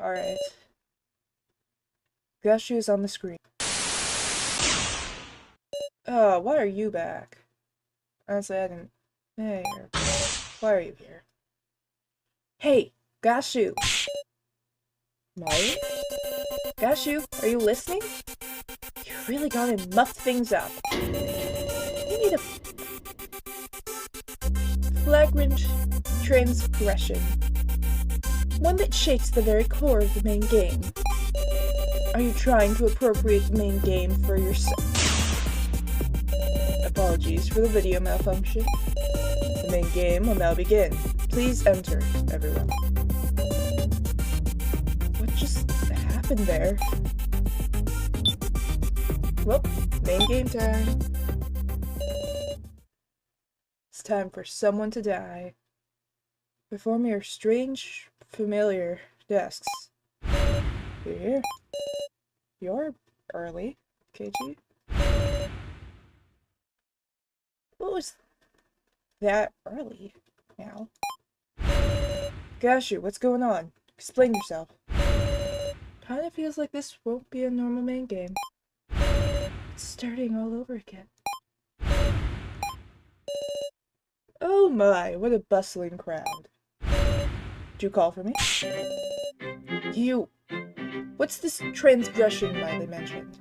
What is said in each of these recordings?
Alright. Gashu is on the screen. Oh, why are you back? Honestly, I didn't... Hey, why are you here? Hey, Gashu! Molly? Gashu, are you listening? You really gotta muff things up. You need a flagrant transgression. One that shakes the very core of the main game. Are you trying to appropriate the main game for yourself? Apologies for the video malfunction. The main game will now begin. Please enter, everyone. What just happened there? Well, main game time. It's time for someone to die. Perform your strange, familiar tasks. You're here. You're early, KG. What was that early now? Gashu, what's going on? Explain yourself. Kinda feels like this won't be a normal main game. It's starting all over again. Oh my, what a bustling crowd. Did you call for me? You... What's this transgression Miley mentioned?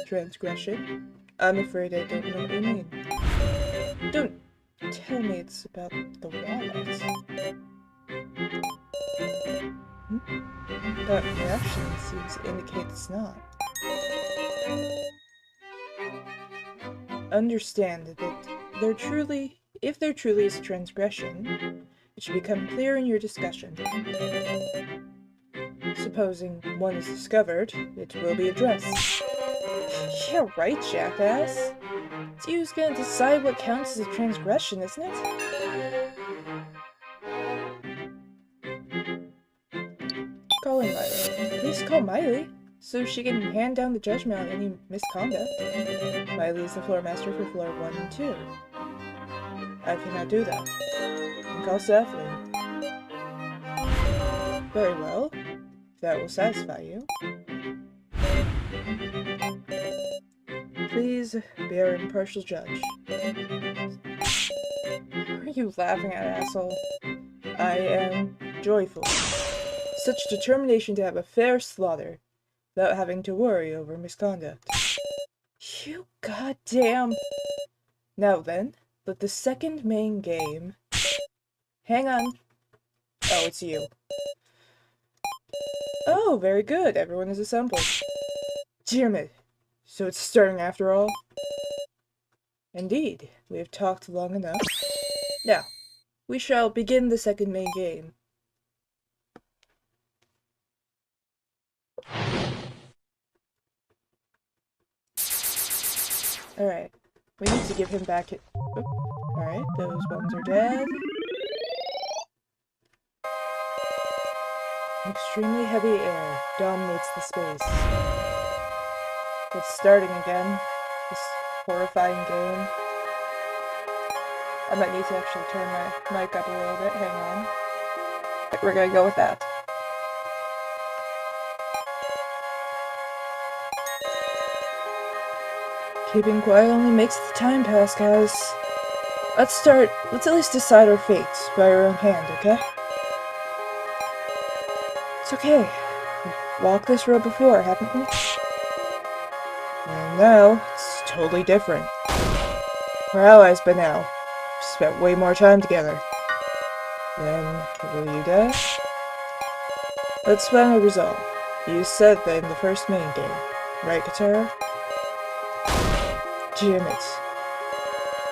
Transgression? I'm afraid I don't know what you mean. Don't tell me it's about the wallet. That reaction seems to indicate it's not. Understand that if there truly is a transgression, it should become clear in your discussion. Supposing one is discovered, it will be addressed. Yeah, right, jackass. It's you who's gonna decide what counts as a transgression, isn't it? Calling Miley. Please call Miley, so she can hand down the judgment on any misconduct. Miley is the floor master for floor 1 and 2. I cannot do that. And call Saflin. Very well. If that will satisfy you. Please be our impartial judge. What are you laughing at, asshole? I am joyful. Such determination to have a fair slaughter, without having to worry over misconduct. You goddamn... Now then, let the second main game... Hang on. Oh, it's you. Oh, very good. Everyone is assembled. Damn it. So it's starting after all? Indeed. We have talked long enough. Now, we shall begin the second main game. Alright. We need to give him back it. Alright, those ones are dead. Extremely heavy air dominates the space. It's starting again. This horrifying game. I might need to actually turn my mic up a little bit. Hang on. We're gonna go with that. Keeping quiet only makes the time pass, guys. Let's at least decide our fates by our own hand, okay? It's okay. We've walked this road before, haven't we? And now, it's totally different. We're allies by now. We've spent way more time together. Then, will you die? Let's find a resolve. You said that in the first main game, right, Katara? Damn it.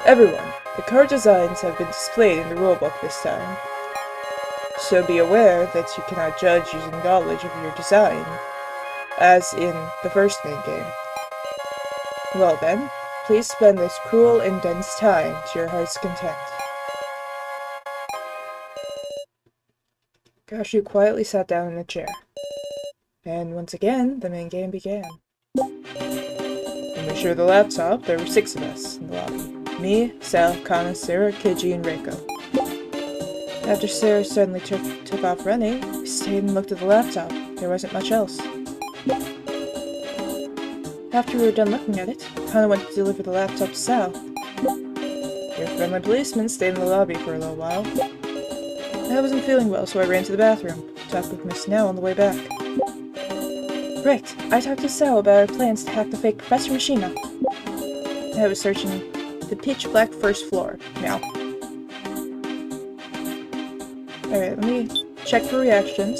Everyone, the card designs have been displayed in the rulebook this time. So be aware that you cannot judge using knowledge of your design, as in the first main game. Well then, please spend this cruel and dense time to your heart's content. Gashu quietly sat down in a chair. And once again, the main game began. When we shared the laptop, there were 6 of us in the lobby. Me, Sal, Kana, Sarah, Kiji, and Reiko. After Sarah suddenly took off running, we stayed and looked at the laptop. There wasn't much else. After we were done looking at it, Hannah went to deliver the laptop to Sal. Your friendly policeman stayed in the lobby for a little while. I wasn't feeling well, so I ran to the bathroom. Talked with Miss Snell on the way back. Right, I talked to Sal about our plans to hack the fake Professor Machina. I was searching the pitch-black first floor. Meow. Alright, let me check for reactions.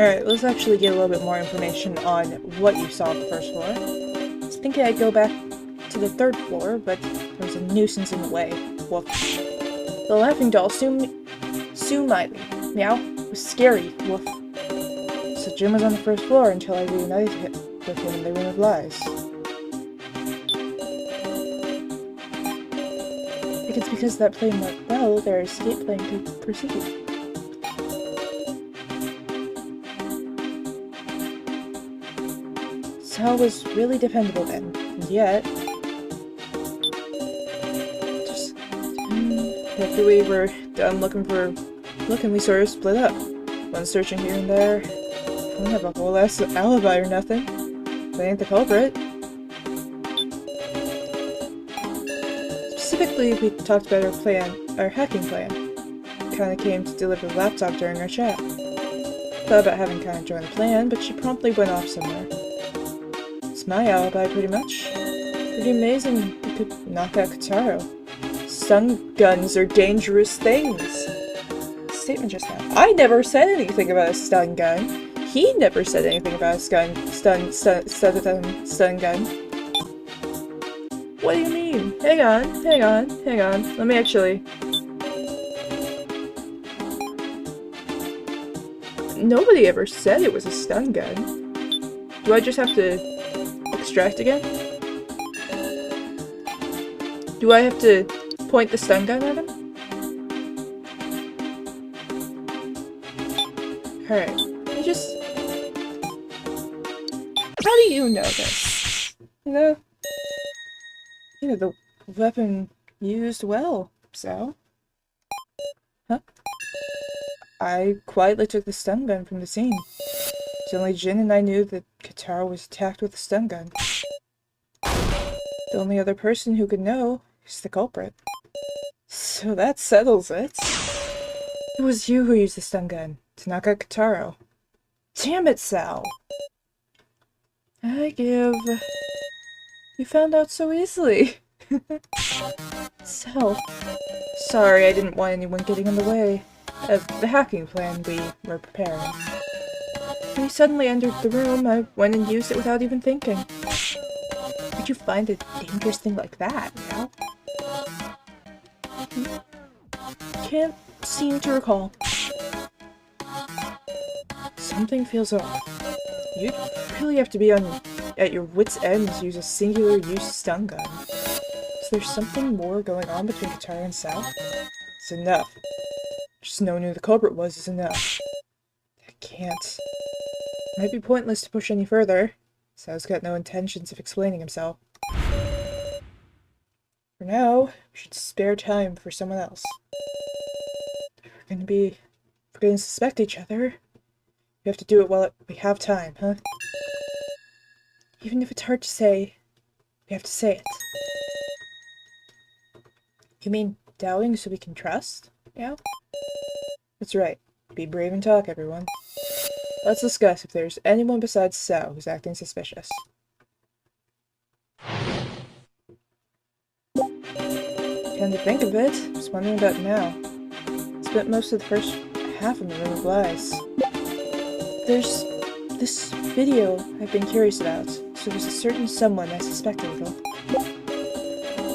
Alright, let's actually get a little bit more information on what you saw on the first floor. I was thinking I'd go back to the third floor, but there was a nuisance in the way. Woof. The laughing doll, Sue Miley, meow, was scary. Woof. So Jim was on the first floor until I reunited with him in the Room of Lies. I think it's because that plane went well, their escape plan could proceed. Sal was really dependable then, and yet... Just... after we were done looking, we sort of split up. One searching here and there. I don't have a whole ass alibi or nothing. They ain't the culprit. Specifically, we talked about our hacking plan. Kinda came to deliver the laptop during our chat. Thought about having Kinda join the plan, but she promptly went off somewhere. It's my alibi, pretty much. Pretty amazing you could knock out Kataro. Stun guns are dangerous things. Statement just now. I never said anything about a stun gun. He never said anything about a stun gun. What do you mean? Hang on. Let me actually... Nobody ever said it was a stun gun. Do I just have to... extract again? Do I have to point the stun gun at him? Alright, I just... How do you know this? You know the weapon used well, so... Huh? I quietly took the stun gun from the scene. So only Jin and I knew that Kataro was attacked with a stun gun. The only other person who could know is the culprit. So that settles it. It was you who used the stun gun to knock out Kataro. Damn it, Sal! I give... You found out so easily. Sal. Sorry, I didn't want anyone getting in the way of the hacking plan we were preparing. When he suddenly entered the room, I went and used it without even thinking. Where'd you find a dangerous thing like that, Meow? Can't seem to recall. Something feels off. You'd really have to be at your wit's end to use a singular-use stun gun. Is there something more going on between Katara and Sal? It's enough. Just knowing who the culprit was is enough. I can't. It might be pointless to push any further. Sal's got no intentions of explaining himself. For now, we should spare time for someone else. If we're gonna suspect each other, we have to do it while we have time, huh? Even if it's hard to say, we have to say it. You mean doubting so we can trust? Yeah? That's right. Be brave and talk, everyone. Let's discuss if there's anyone besides Sal who's acting suspicious. Come to think of it, I was wondering about now. Spent most of the first half in the Room of Lies. There's this video I've been curious about, so there's a certain someone I suspect a little.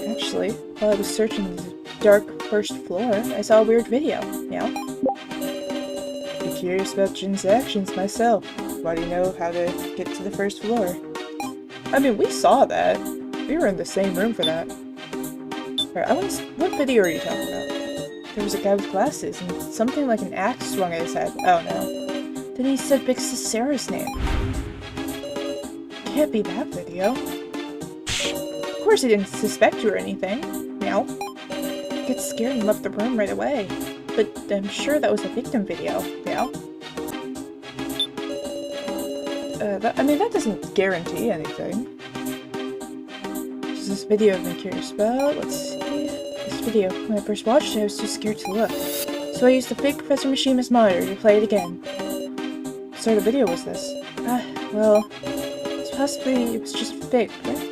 Actually, while I was searching the dark first floor, I saw a weird video. Yeah? Be curious about Jin's actions myself. Why do you know how to get to the first floor? I mean, we saw that. We were in the same room for that. Alright, what video are you talking about? There was a guy with glasses and something like an axe swung at his head. Oh no. Then he said Big Sis Sarah's name. Can't be that video. Of course he didn't suspect you or anything. Meow. I get scared and left the room right away. But I'm sure that was a victim video. Meow. I mean, that doesn't guarantee anything. Is this video I've been curious about? Let's see. This video. When I first watched it, I was too scared to look. So I used the fake Professor Mishima's monitor to play it again. What sort of video was this? Well, it's possibly it was just fake, right?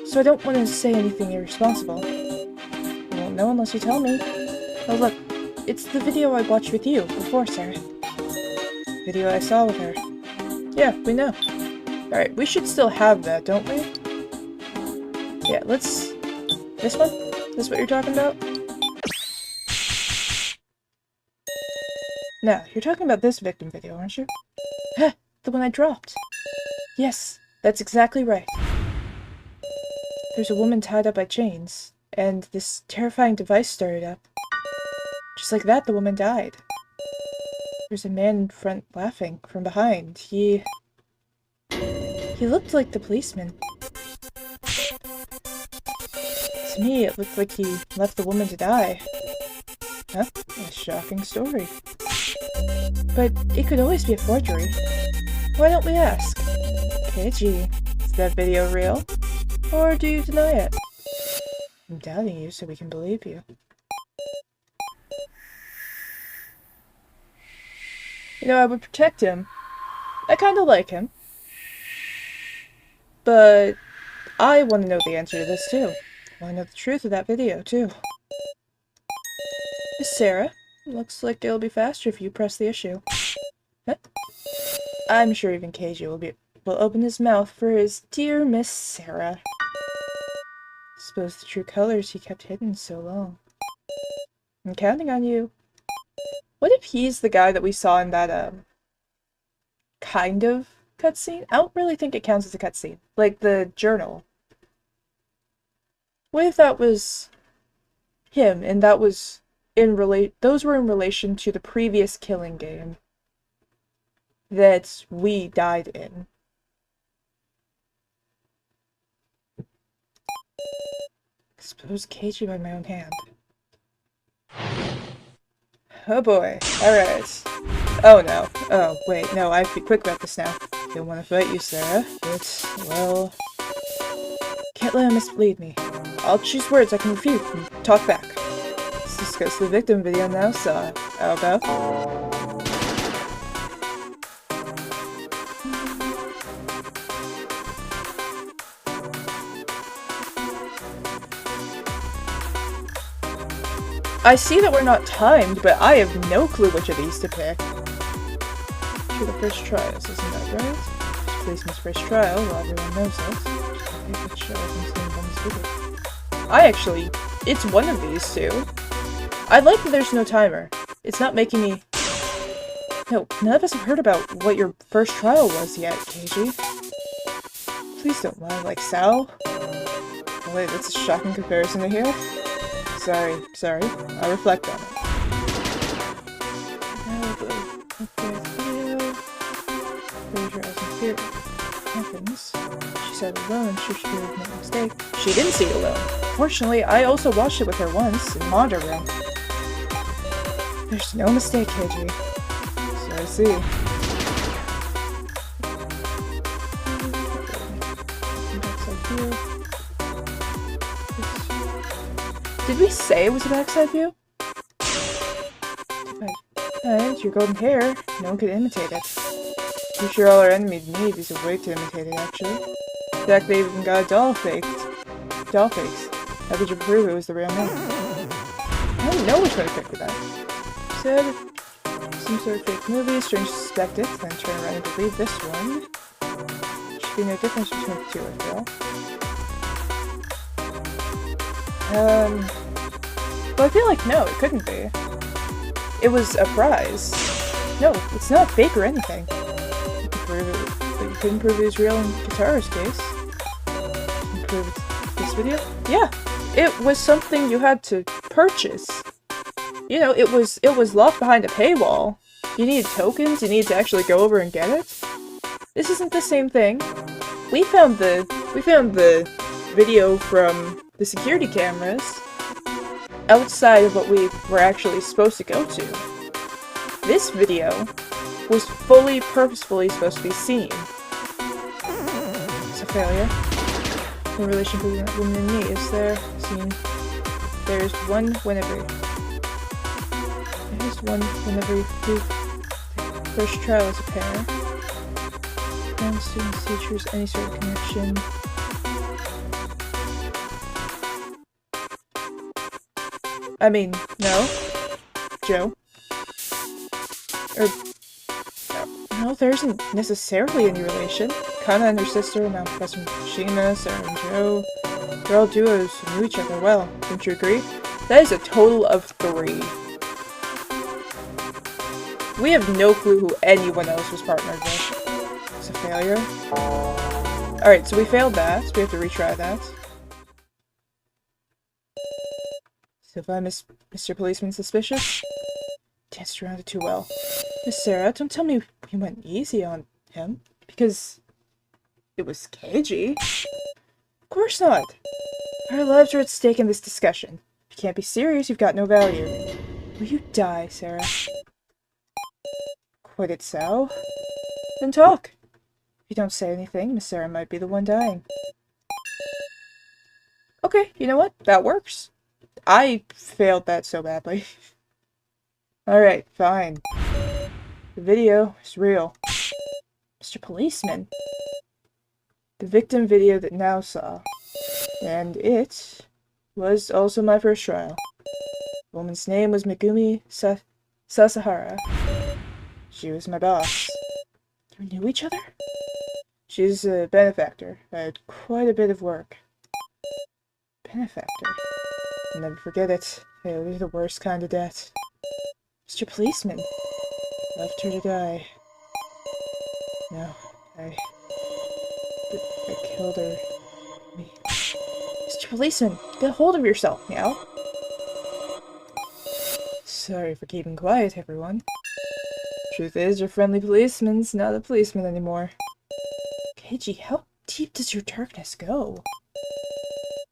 So I don't want to say anything irresponsible. I won't know unless you tell me. Oh look, it's the video I watched with you before, Sarah. Video I saw with her. Yeah, we know. Alright, we should still have that, don't we? Yeah, let's... This one? This what you're talking about? No, you're talking about this victim video, aren't you? Huh, the one I dropped. Yes, that's exactly right. There's a woman tied up by chains, and this terrifying device started up. Just like that, the woman died. There's a man in front laughing from behind. He looked like the policeman. To me, it looked like he left the woman to die. Huh? A shocking story. But it could always be a forgery. Why don't we ask? KG, is that video real? Or do you deny it? I'm doubting you so we can believe you. You know, I would protect him. I kinda like him. But I want to know the answer to this too. I want to know the truth of that video too. Miss Sarah, looks like it'll be faster if you press the issue. Huh? I'm sure even KG will open his mouth for his dear Miss Sarah. Suppose the true colors he kept hidden so long. I'm counting on you. What if he's the guy that we saw in that, kind of cutscene? I don't really think it counts as a cutscene. Like, the journal. What if that was him, and that was those were in relation to the previous killing game that we died in? Expose KG by my own hand. Oh boy. Alright. Oh no. Oh, wait. No, I have to be quick about this now. Don't want to fight you, Sarah. But, well... Can't let him mislead me. I'll choose words I can refute and talk back. Let's discuss the victim video now, so how about? I see that we're not timed, but I have no clue which of these to pick. For the first trials, isn't that right? It's policeman's first trial, well everyone knows this. It's one of these two. I like that there's no timer. It's not making me... No, none of us have heard about what your first trial was yet, KG. Please don't lie like Sal. Oh, wait, that's a shocking comparison to here. Sorry. I'll reflect on it. Happens. She said it alone, she should have made a mistake. She didn't see it alone. Fortunately, I also watched it with her once in the monitor room. There's no mistake, KG. So I see. Did we say it was a backside view? And your golden hair, no one could imitate it. I'm sure all our enemies need is a way to imitate it, actually. In fact, they even got a doll face. How could you prove it was the real me? I don't know which one to pick with that. Said, some sort of fake movie, strange to suspect it, then turn around and believe this one. Should be no difference between the two, after all. Well, I feel like no, it couldn't be. It was a prize. No, it's not fake or anything. You can prove it, but you couldn't prove it was real in Katara's case. You can prove it's this video? Yeah, it was something you had to purchase. You know, it was locked behind a paywall. You needed tokens, you needed to actually go over and get it. This isn't the same thing. We found the video from the security cameras outside of what we were actually supposed to go to. This video was fully, purposefully supposed to be seen. It's a failure. No relation between that woman and me, is there? Seen. There's one whenever you do first trial as a pair. Friends, students, teachers, any sort of connection. I mean, no. Joe. No, there isn't necessarily any relation. Kana and her sister, now Professor Shima, Sarah and Joe. They're all duos who knew each other well. Don't you agree? That is a total of 3. We have no clue who anyone else was partnered with. It's a failure. Alright, so we failed that, so we have to retry that. So if I'm Mr. Policeman suspicious? Danced around it too well. Miss Sarah, don't tell me we went easy on him, because it was Keiji. Of course not. Our lives are at stake in this discussion. If you can't be serious, you've got no value. Will you die, Sarah? Quite it so. Then talk. If you don't say anything, Miss Sarah might be the one dying. Okay, you know what? That works. I failed that so badly. Alright, fine. The video is real. Mr. Policeman. The victim video that now saw. And it was also my first trial. The woman's name was Megumi Sasahara. She was my boss. You knew each other? She's a benefactor. I had quite a bit of work. Benefactor? I'll never forget it. It'll be the worst kind of death. Mr. Policeman. Left her to die. No, I killed her. Me. Mr. Policeman, get a hold of yourself, meow. Sorry for keeping quiet, everyone. Truth is, your friendly policeman's not a policeman anymore. Keiji, how deep does your darkness go?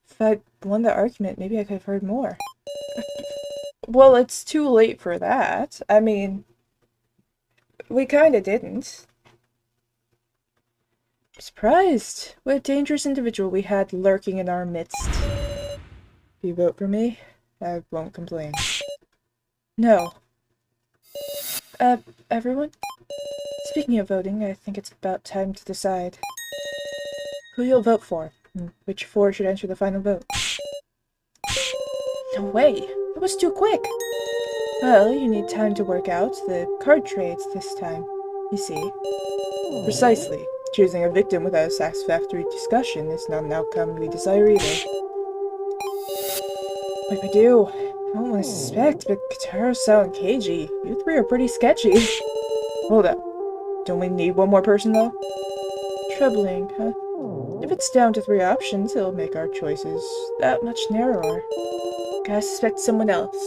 If I'd won the argument, maybe I could have heard more. Well, it's too late for that. I mean, we kinda didn't. I'm surprised what a dangerous individual we had lurking in our midst. If you vote for me, I won't complain. No. Everyone? Speaking of voting, I think it's about time to decide who you'll vote for, and which 4 should enter the final vote. No way! That was too quick! Well, you need time to work out the card trades this time, you see. Precisely. Choosing a victim without a satisfactory discussion is not an outcome we desire either. What do I do? I don't want to suspect, but Kataro, Sao, and Keiji, you 3 are pretty sketchy. Hold up. Don't we need one more person, though? Troubling, huh? If it's down to 3 options, it'll make our choices that much narrower. Gotta suspect someone else.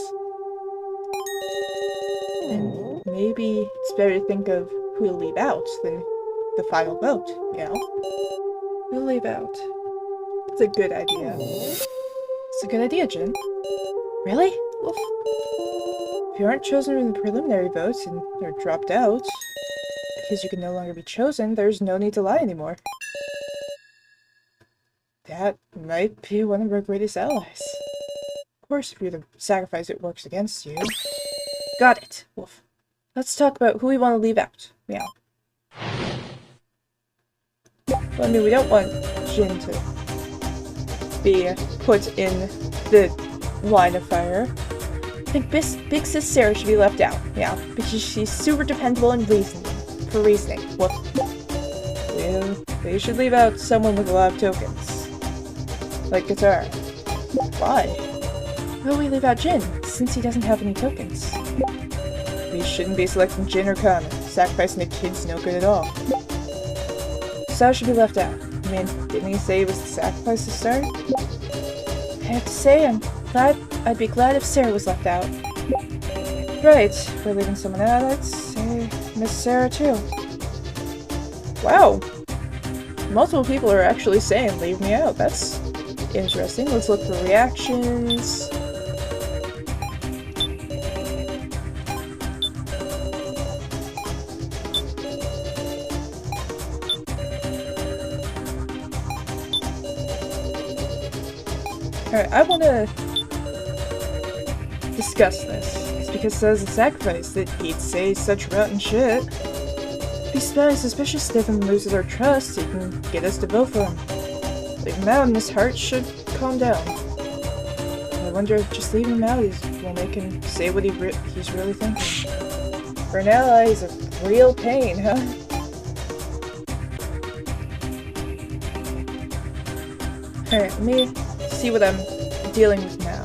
And maybe it's better to think of who we'll leave out than the final vote, you know? We'll leave out. It's a good idea. It's a good idea, Jin. Really? Oof. If you aren't chosen in the preliminary votes and you're dropped out, because you can no longer be chosen, there's no need to lie anymore. That might be one of our greatest allies. Of course, if you're the sacrifice, it works against you. Got it, Wolf. Let's talk about who we want to leave out. Meow. Well, I mean, we don't want Jin to be put in the line of fire. I think Big Sis Sarah should be left out, yeah, because she's super dependable and reasoning. Well, they should leave out someone with a lot of tokens. Like Guitar. Why? Well, we leave out Jin, since he doesn't have any tokens. We shouldn't be selecting Jin or Kana. Sacrificing a kid's no good at all. Sao should be left out. I mean, didn't he say he was the sacrifice to start? have to say, I'd be glad if Sarah was left out. Right, we're leaving someone out. I'd say Miss Sarah too. Wow! Multiple people are actually saying leave me out. That's interesting. Let's look for reactions. Alright, I want to discuss this. It's because it says a sacrifice that he'd say such rotten shit. He's spelling suspicious stuff and loses our trust, he can get us to vote for him. Leave him out and his heart should calm down. I wonder if just leaving him out will make him say what he's really thinking. For an ally, he's a real pain, huh? Alright, let me see what I'm dealing with now.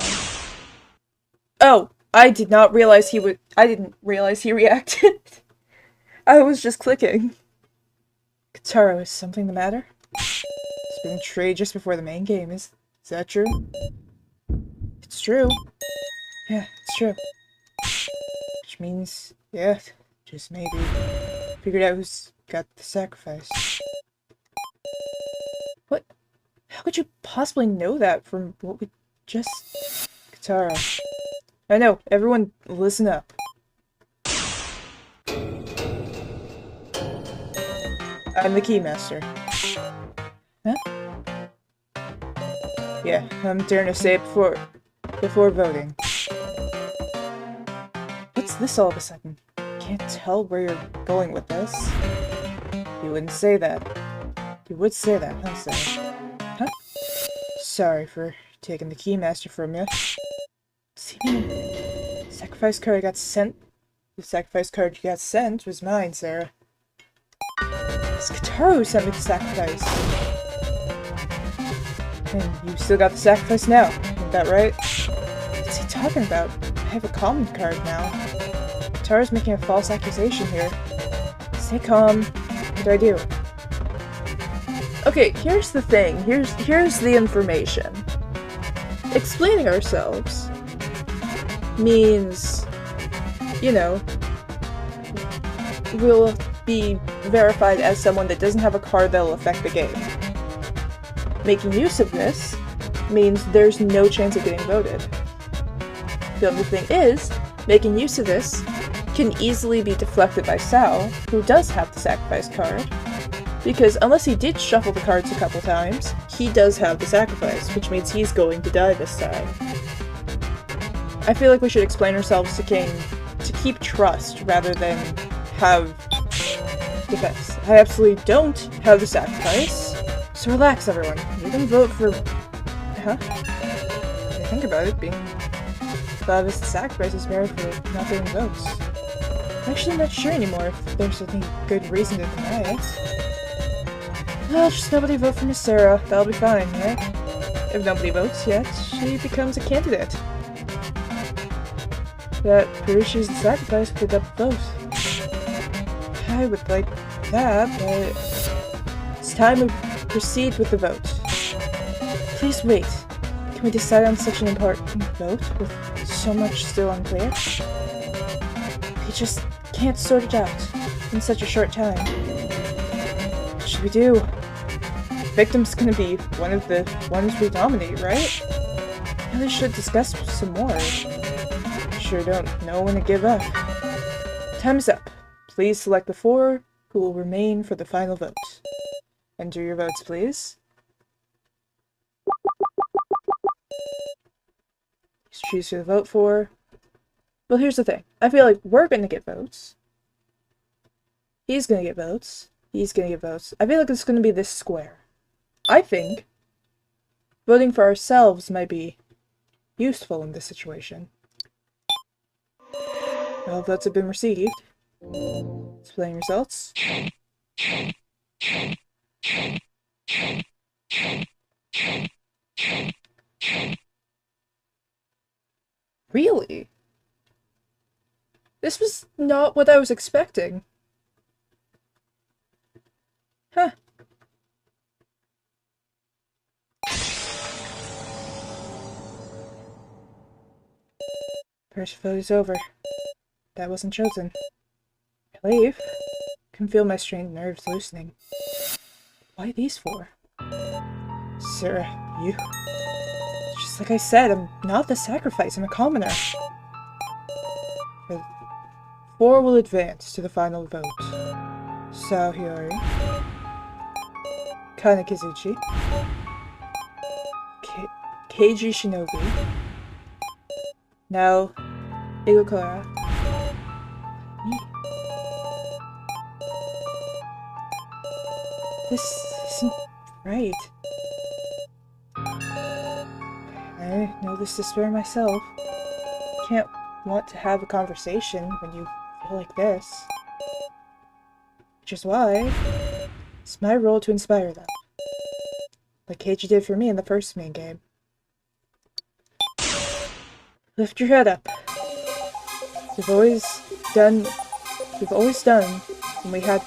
Oh! I did not realize I didn't realize he reacted. I was just clicking. Kataro, is something the matter? It's been betrayed just before the main game. Is that true? It's true. Yeah, it's true. Which means, yeah, just maybe figured out who's got the sacrifice. What? How could you possibly know that from what we just... Kataro. I know, everyone listen up. I'm the Keymaster. Huh? Yeah, I'm daring to say it before voting. What's this all of a sudden? Can't tell where you're going with this. You wouldn't say that. You would say that, huh, Sarah? Huh? Sorry for taking the Keymaster from you. See me? Sacrifice card I got sent. The sacrifice card you got sent was mine, Sarah. It's Kataro who sent me the sacrifice. And you still got the sacrifice now, isn't that right? What's he talking about? I have a common card now. Kataro's making a false accusation here. Stay calm. What do I do? Okay, here's the thing. Here's the information. Explaining ourselves means, you know, we'll be verified as someone that doesn't have a card that'll affect the game. Making use of this means there's no chance of getting voted. The only thing is, making use of this can easily be deflected by Sal, who does have the sacrifice card, because unless he did shuffle the cards a couple times, he does have the sacrifice, which means he's going to die this time. I feel like we should explain ourselves to King to keep trust rather than have defense. I absolutely don't have the sacrifice, so relax everyone. You can vote for... Huh? If you think about it, being thought of as the sacrifice is better for not getting votes. I'm actually not sure anymore if there's any good reason to deny it. Well, just nobody vote for Miss Sarah. That'll be fine, right? If nobody votes yet, she becomes a candidate. That produces the sacrifice for the vote. I would like that, but it's time to proceed with the vote. Please wait. Can we decide on such an important vote with so much still unclear? We just can't sort it out in such a short time. What should we do? Victim's gonna be one of the ones we nominate, right? Really should discuss some more. Sure don't know when to give up. Time's up. Please select the 4 who will remain for the final vote. Enter your votes, please. Just choose who to vote for. Well, here's the thing. I feel like we're gonna get votes. He's gonna get votes. He's gonna get votes. I feel like it's gonna be this square. I think voting for ourselves might be useful in this situation. All votes have been received. Displaying results. Really? This was not what I was expecting. Huh. First vote is over. That wasn't chosen. Relief? Can feel my strained nerves loosening. Why these four? Sarah, you... Just like I said, I'm not the sacrifice, I'm a commoner. The four will advance to the final vote. Sao Hiyori, Kana Kizuchi, Keiji Shinobi, now Igokora, me. This isn't right. I know this despair myself. Can't want to have a conversation when you feel like this. Which is why it's my role to inspire them. Like Keiji did for me in the first main game. Lift your head up. We've always done when we had...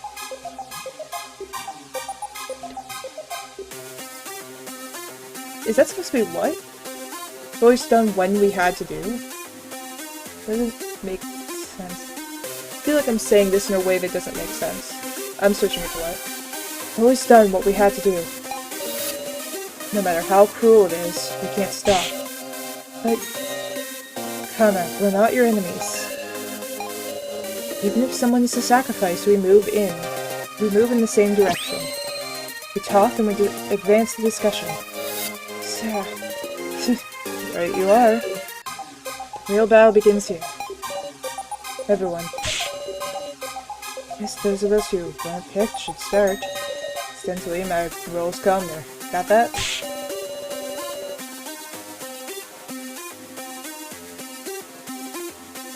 Is that supposed to be what? We've always done when we had to do? Doesn't make sense. I feel like I'm saying this in a way that doesn't make sense. I'm switching it to what? We've always done what we had to do. No matter how cruel it is, we can't stop. But, Kana, we're not your enemies. Even if someone is a sacrifice, we move in. We move in the same direction. We talk and we advance the discussion. Sarah. Right you are. The real battle begins here. Everyone. Guess those of us who weren't picked should start. Incidentally, my role's calmer. Got that?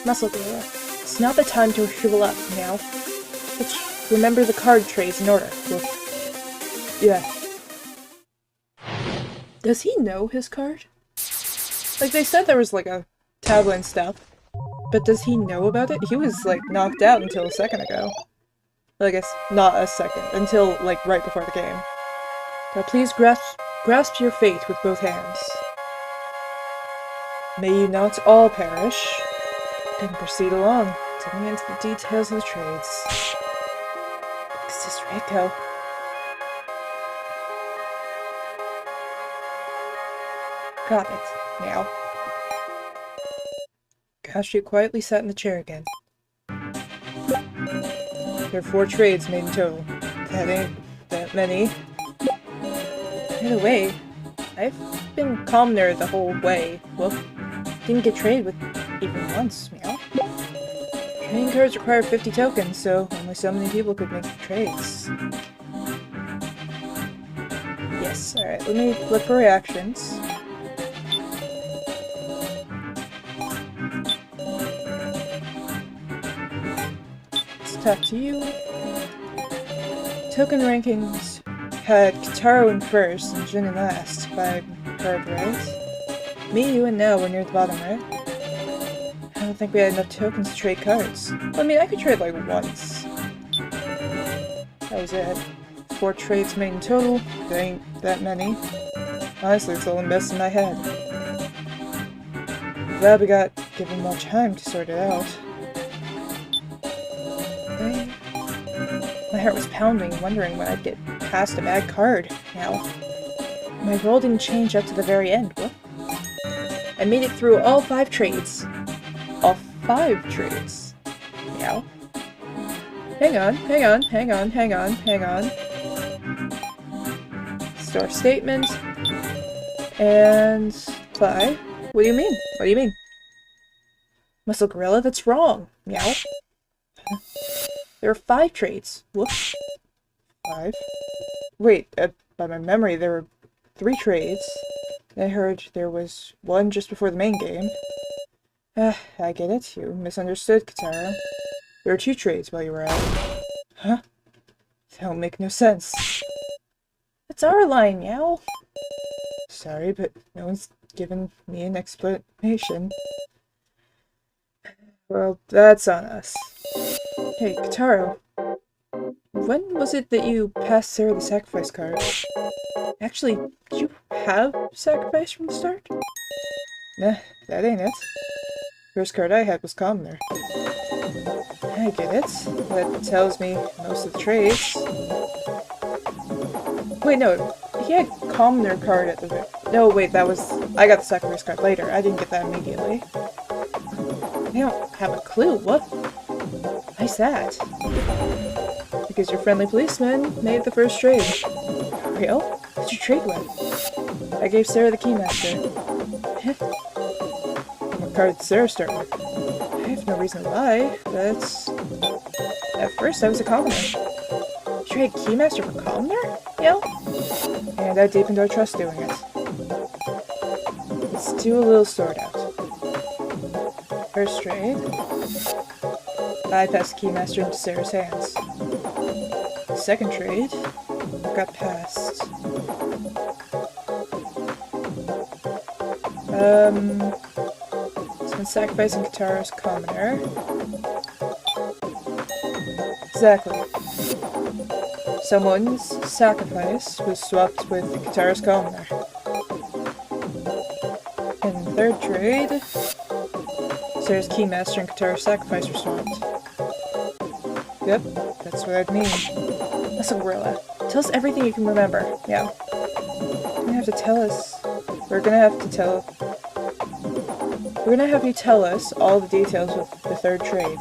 Muscle Gorilla. It's not the time to shrivel up now. Let's remember the card trays in order. Yeah. Does he know his card? Like, they said there was, like, a tablet and stuff. But does he know about it? He was, like, knocked out until a second ago. Well, I guess not a second. Until, like, right before the game. Now please grasp your fate with both hands. May you not all perish. Then proceed along, digging into the details of the trades. This is Reiko. Got it. Now. Kashi quietly sat in the chair again. There are 4 trades made in total. That ain't that many. By the way, I've been commoner the whole way. Well, didn't get traded with even once, meow. Trading cards require 50 tokens, so only so many people could make trades. Yes, alright, let me look for reactions. Let's talk to you. Token rankings had Kitaro in first and Jin in last, if I heard right. Me, you, and Nell were near the bottom, right? I don't think we had enough tokens to trade cards. Well, I mean, I could trade like once. That was it. 4 trades made in total. There ain't that many. Honestly, it's all a mess in my head. Glad we got given more time to sort it out. My heart was pounding, wondering when I'd get past a bad card. Now, my roll didn't change up to the very end. What? I made it through all 5 trades. All 5 trades. Meow. Hang on. Store statement. And... buy. What do you mean? Muscle Gorilla, that's wrong. Meow. There are 5 trades. Whoops. 5? Wait, by my memory, there were 3 trades. I heard there was one just before the main game. I get it. You misunderstood, Kitaro. There were 2 trades while you were out. Huh? That don't make no sense. It's our line, Meow. Sorry, but no one's given me an explanation. Well, that's on us. Hey, Kitaro. When was it that you passed Sarah the sacrifice card? Actually, did you have sacrifice from the start? Nah, that ain't it. First card I had was Commoner. I get it. That tells me most of the trades. Wait, no. He had Commoner card at the... No, wait, that was... I got the Sacrifice card later. I didn't get that immediately. I don't have a clue. What? Why is that? Because your friendly policeman made the first trade. Real? What'd you trade with? I gave Sarah the Keymaster. What card did Sarah start with? I have no reason to lie, but... At first I was a Commoner. You trade Keymaster for Commoner? Yo? And I deepened our trust doing it. Let's do a little sort out. First trade. I passed the Keymaster into Sarah's hands. Second trade. Got passed. Someone sacrificing Kataro's Commoner. Exactly. Someone's sacrifice was swapped with Kataro's Commoner. In the third trade, Sarah's Keymaster and Kataro's sacrifice were swapped. Yep, that's what I'd mean. Listen, Gorilla, tell us everything you can remember. Yeah. You're gonna have to tell us. We're gonna have you tell us all the details of the third trade.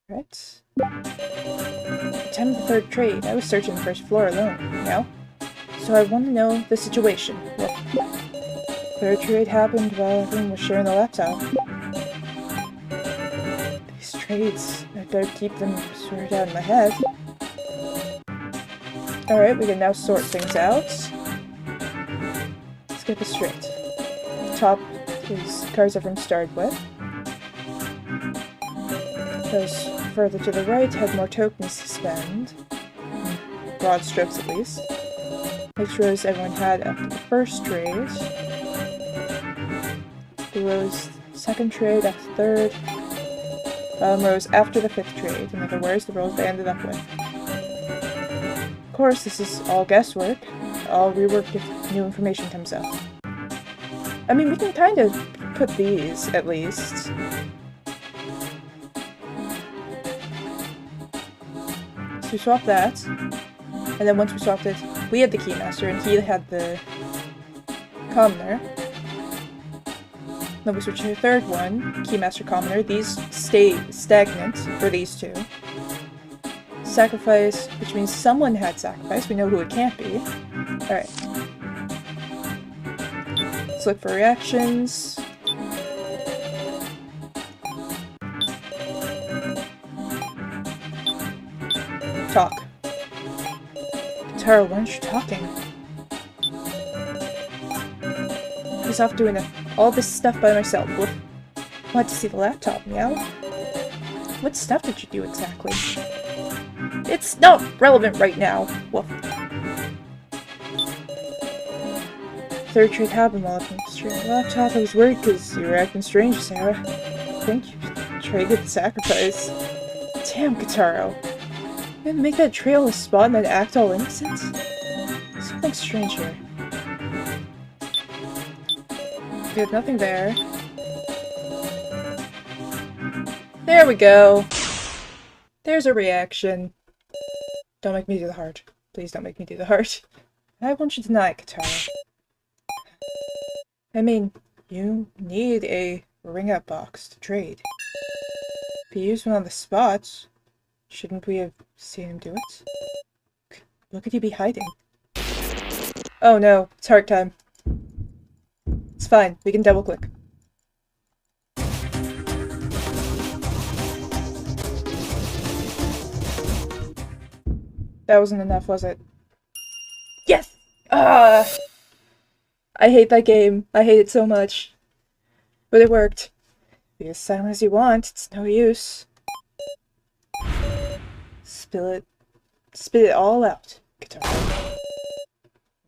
Right. At the time of the third trade, I was searching the first floor alone, you know? So I want to know the situation. Well, third trade happened while everyone was sharing the laptop. These trades, I better keep them sorted out in my head. Alright, we can now sort things out. Let's get this straight. The top is cards everyone started with. Those further to the right had more tokens to spend. Broad strokes, at least. Next rows everyone had after the first trade. The rows second trade after the third. Rows after the fifth trade. In other words, the rows they ended up with. Of course, this is all guesswork. I'll rework if new information comes up. I mean, we can kind of put these, at least. So we swap that. And then once we swapped it, we had the Keymaster and he had the Commoner. Then we switch to the third one, Keymaster Commoner. These stay stagnant for these two. Sacrifice, which means someone had sacrifice. We know who it can't be. Alright. Let's look for reactions. Talk. Taro, why aren't you talking? I was off doing all this stuff by myself. Want to see the laptop, meow? What stuff did you do exactly? It's not relevant right now. Woof. Third trade happened while I was streaming the laptop. I was worried because you were acting strange, Sarah. I think you traded the sacrifice. Damn, Kataro. You didn't make that trail a spot and then act all innocent? Something's strange here. We have nothing there. There we go. There's a reaction. Don't make me do the heart. Please don't make me do the heart. I want you to deny it, Katara. I mean, you need a ring-up box to trade. If you use one on the spot, shouldn't we have seen him do it? What could he be hiding? Oh no, it's heart time. It's fine, we can double-click. That wasn't enough, was it? Yes! Ah! I hate that game. I hate it so much. But it worked. Be as silent as you want, it's no use. Spill it. Spit it all out, Guitar.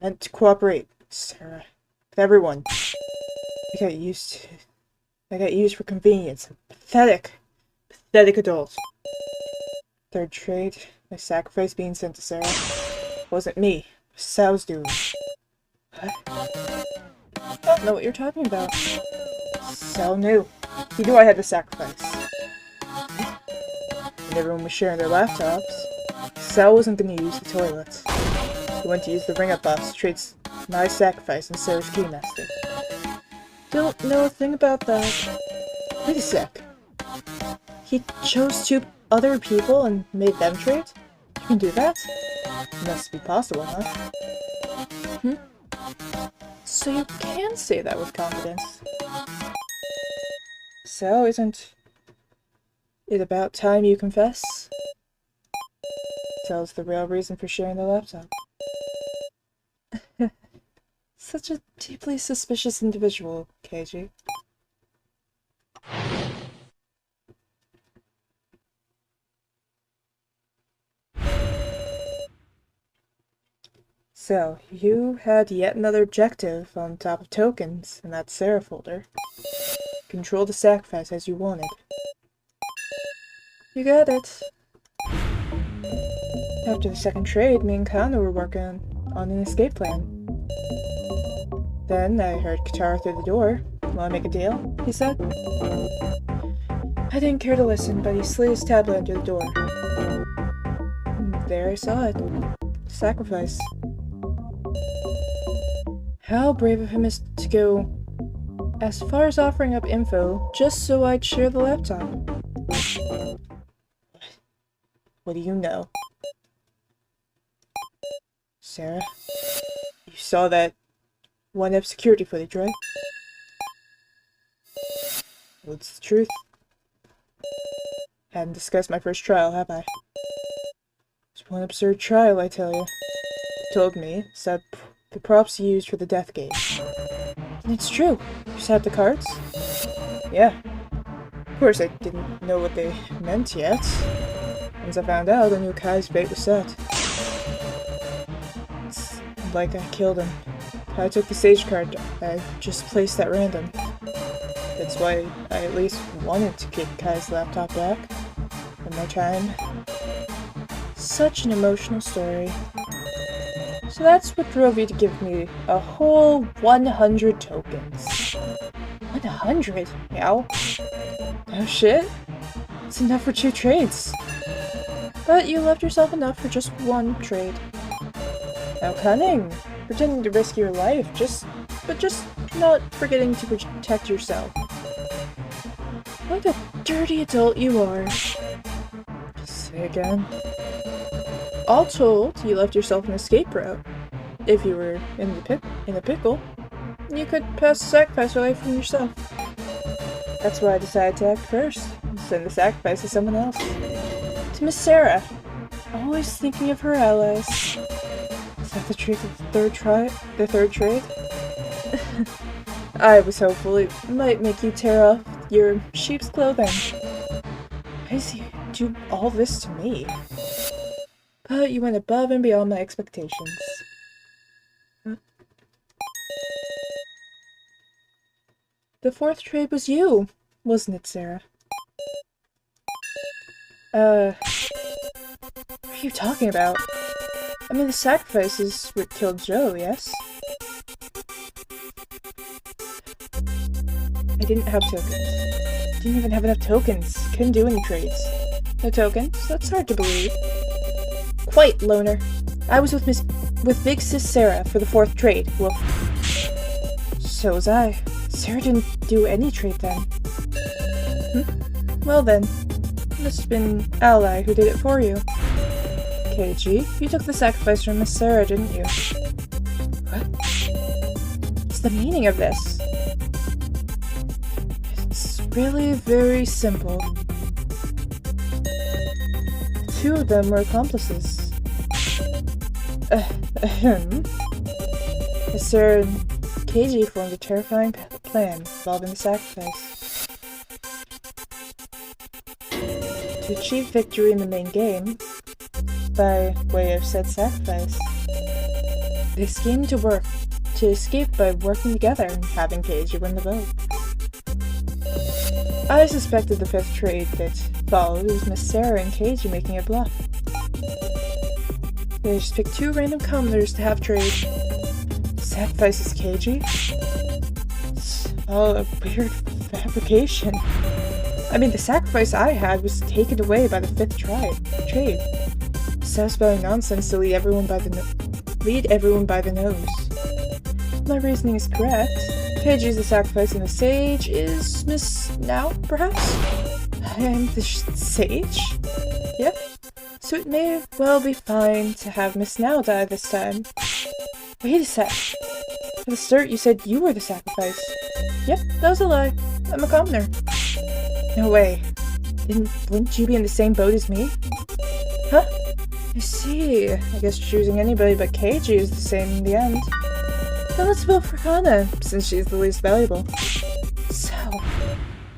Meant to cooperate, Sarah. With everyone. I got used for convenience. Pathetic. Pathetic adult. Third trade. My sacrifice being sent to Sarah. It wasn't me. It was Sal's doing. What? don't know what you're talking about. So knew. He knew I had to sacrifice. When everyone was sharing their laptops, Sal wasn't going to use the toilet. He went to use the ring-up bus to trade my sacrifice and Sarah's keymaster. Don't know a thing about that. Wait a sec. He chose 2 other people and made them trade? You can do that? Must be possible, huh? So you can say that with confidence. So, isn't it about time you confess? Tells the real reason for sharing the laptop. Such a deeply suspicious individual, KG. So, you had yet another objective on top of tokens in that Sarah folder. Control the sacrifice as you wanted. You got it. After the second trade, me and Kana were working on an escape plan. Then I heard Katara through the door. "Wanna make a deal?" he said. I didn't care to listen, but he slid his tablet under the door. And there I saw it. Sacrifice. How brave of him is to go as far as offering up info just so I'd share the laptop. What do you know? Sarah, you saw that 1F security footage, right? What's the truth? Hadn't discussed my first trial, have I? It's one absurd trial, I tell you. It told me, said the props you used for the death game. And it's true. You set up the cards? Yeah. Of course, I didn't know what they meant yet. Once I found out, I knew Kai's fate was set. It's like I killed him. I took the stage card I just placed at random. That's why I at least wanted to get Kai's laptop back. One more time. Such an emotional story. So that's what drove you to give me a whole 100 tokens. 100? Meow. No shit. It's enough for 2 trades. But you left yourself enough for just 1 trade. How cunning. Pretending to risk your life, but just not forgetting to protect yourself. What a dirty adult you are. Just say again. All told, you left yourself an escape route. If you were in a pickle, you could pass the sacrifice away from yourself. That's why I decided to act first, and send the sacrifice to someone else. To Miss Sarah. Always thinking of her allies. Is that the truth of the third trade? I was hopeful it might make you tear off your sheep's clothing. Why does he do all this to me? But you went above and beyond my expectations. Huh? The 4th trade was you, wasn't it, Sarah? What are you talking about? I mean, the sacrifice is what killed Joe, yes? I didn't have tokens. Didn't even have enough tokens. Couldn't do any trades. No tokens? That's hard to believe. Quite, loner. I was with Big Sis Sarah for the 4th trade. Well, so was I. Sarah didn't do any trade then. Well then, must have been Ally who did it for you. KG, you took the sacrifice from Miss Sarah, didn't you? What? What's the meaning of this? It's really very simple. 2 of them were accomplices. Sarah and KG formed a terrifying plan involving the sacrifice. To achieve victory in the main game, by way of said sacrifice, they schemed to escape by working together and having KG win the vote. I suspected the 5th trade that followed was Miss Sarah and KG making a bluff. They just picked 2 random commoners to have trade. Sacrifices KG? Oh, a weird fabrication. I mean, the sacrifice I had was taken away by the fifth trade. Self-spelling nonsense to lead everyone by the nose. My reasoning is correct. Paige's the sacrifice and the sage is Miss Now, perhaps? I am the sage? Yep. So it may well be fine to have Miss Now die this time. Wait a sec. At the start you said you were the sacrifice. Yep, that was a lie. I'm a commoner. No way. Wouldn't you be in the same boat as me? Huh? I see. I guess choosing anybody but Keiji is the same in the end. Then let's vote for Kana, since she's the least valuable. So...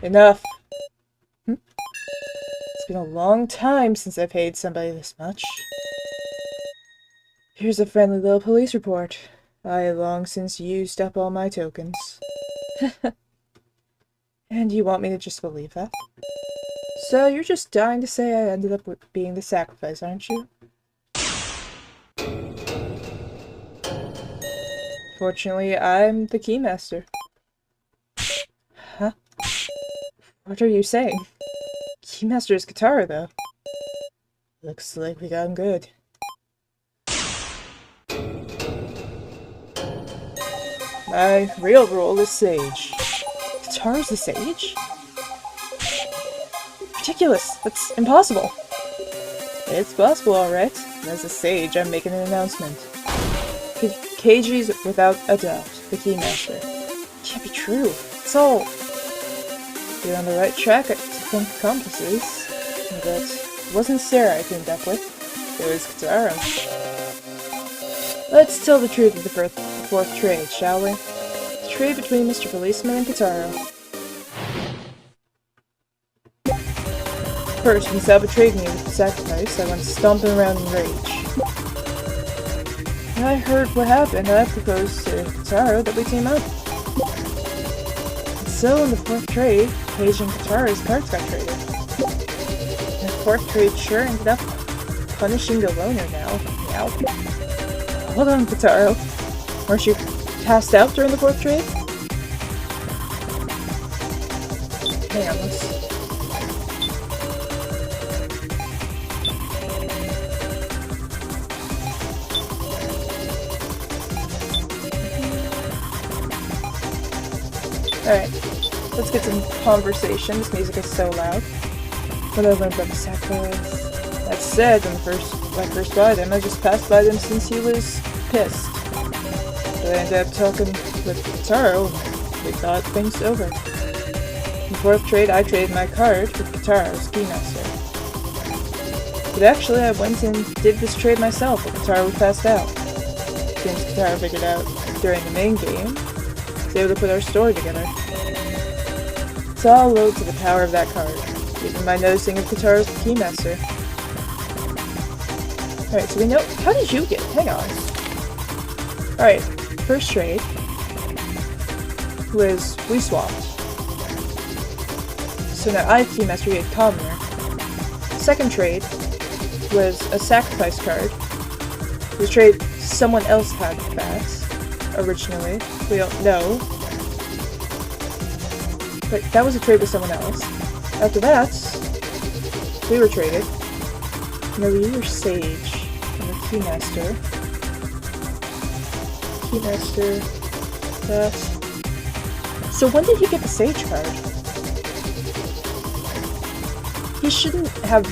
Enough. It's been a long time since I paid somebody this much. Here's a friendly little police report. I long since used up all my tokens. And you want me to just believe that? So you're just dying to say I ended up being the sacrifice, aren't you? Fortunately, I'm the keymaster. Huh? What are you saying? Keymaster is Katara, though. Looks like we got him good. My real role is Sage. Katara's the Sage? Ridiculous! That's impossible! It's possible, alright. As a Sage, I'm making an announcement. Keiji's, without a doubt, the Keymaster. Can't be true. It's all... You're on the right track to think accomplices. But it wasn't Sarah I teamed up with. It was Katara. Let's tell the truth of the fourth trade, shall we? The trade between Mr. Policeman and Katara. First, when Sal betrayed me with the sacrifice, I went stomping around in rage. When I heard what happened, I proposed to Katara that we team up. And so, in the fourth trade, Paige and Katara's cards got traded. And the fourth trade sure ended up punishing the loner now. Hold on, Katara. Weren't you passed out during the fourth trade? Hang on, let's... Alright, let's get some conversation. This music is so loud. What I learned about the sacrifice. That said, when I first saw him, I just passed by him since he was pissed. But I ended up talking with Katara, and we thought things over. In the fourth trade, I traded my card with Katara as Keymaster. But actually, I went and did this trade myself while Katara was passed out. Since Katara figured out during the main game, I was able to put our story together. It's all owed to the power of that card, even my noticing of Katara's Keymaster. Alright, so we know... How did you get... Hang on. Alright, first trade was... We swapped. So now I have Keymaster, you had Commoner. Second trade was a sacrifice card. This trade, someone else had that originally. We don't know. But that was a trade with someone else. After that, we were traded. No, you were Sage. And the Keymaster. Keymaster. That. So when did he get the Sage card? He shouldn't have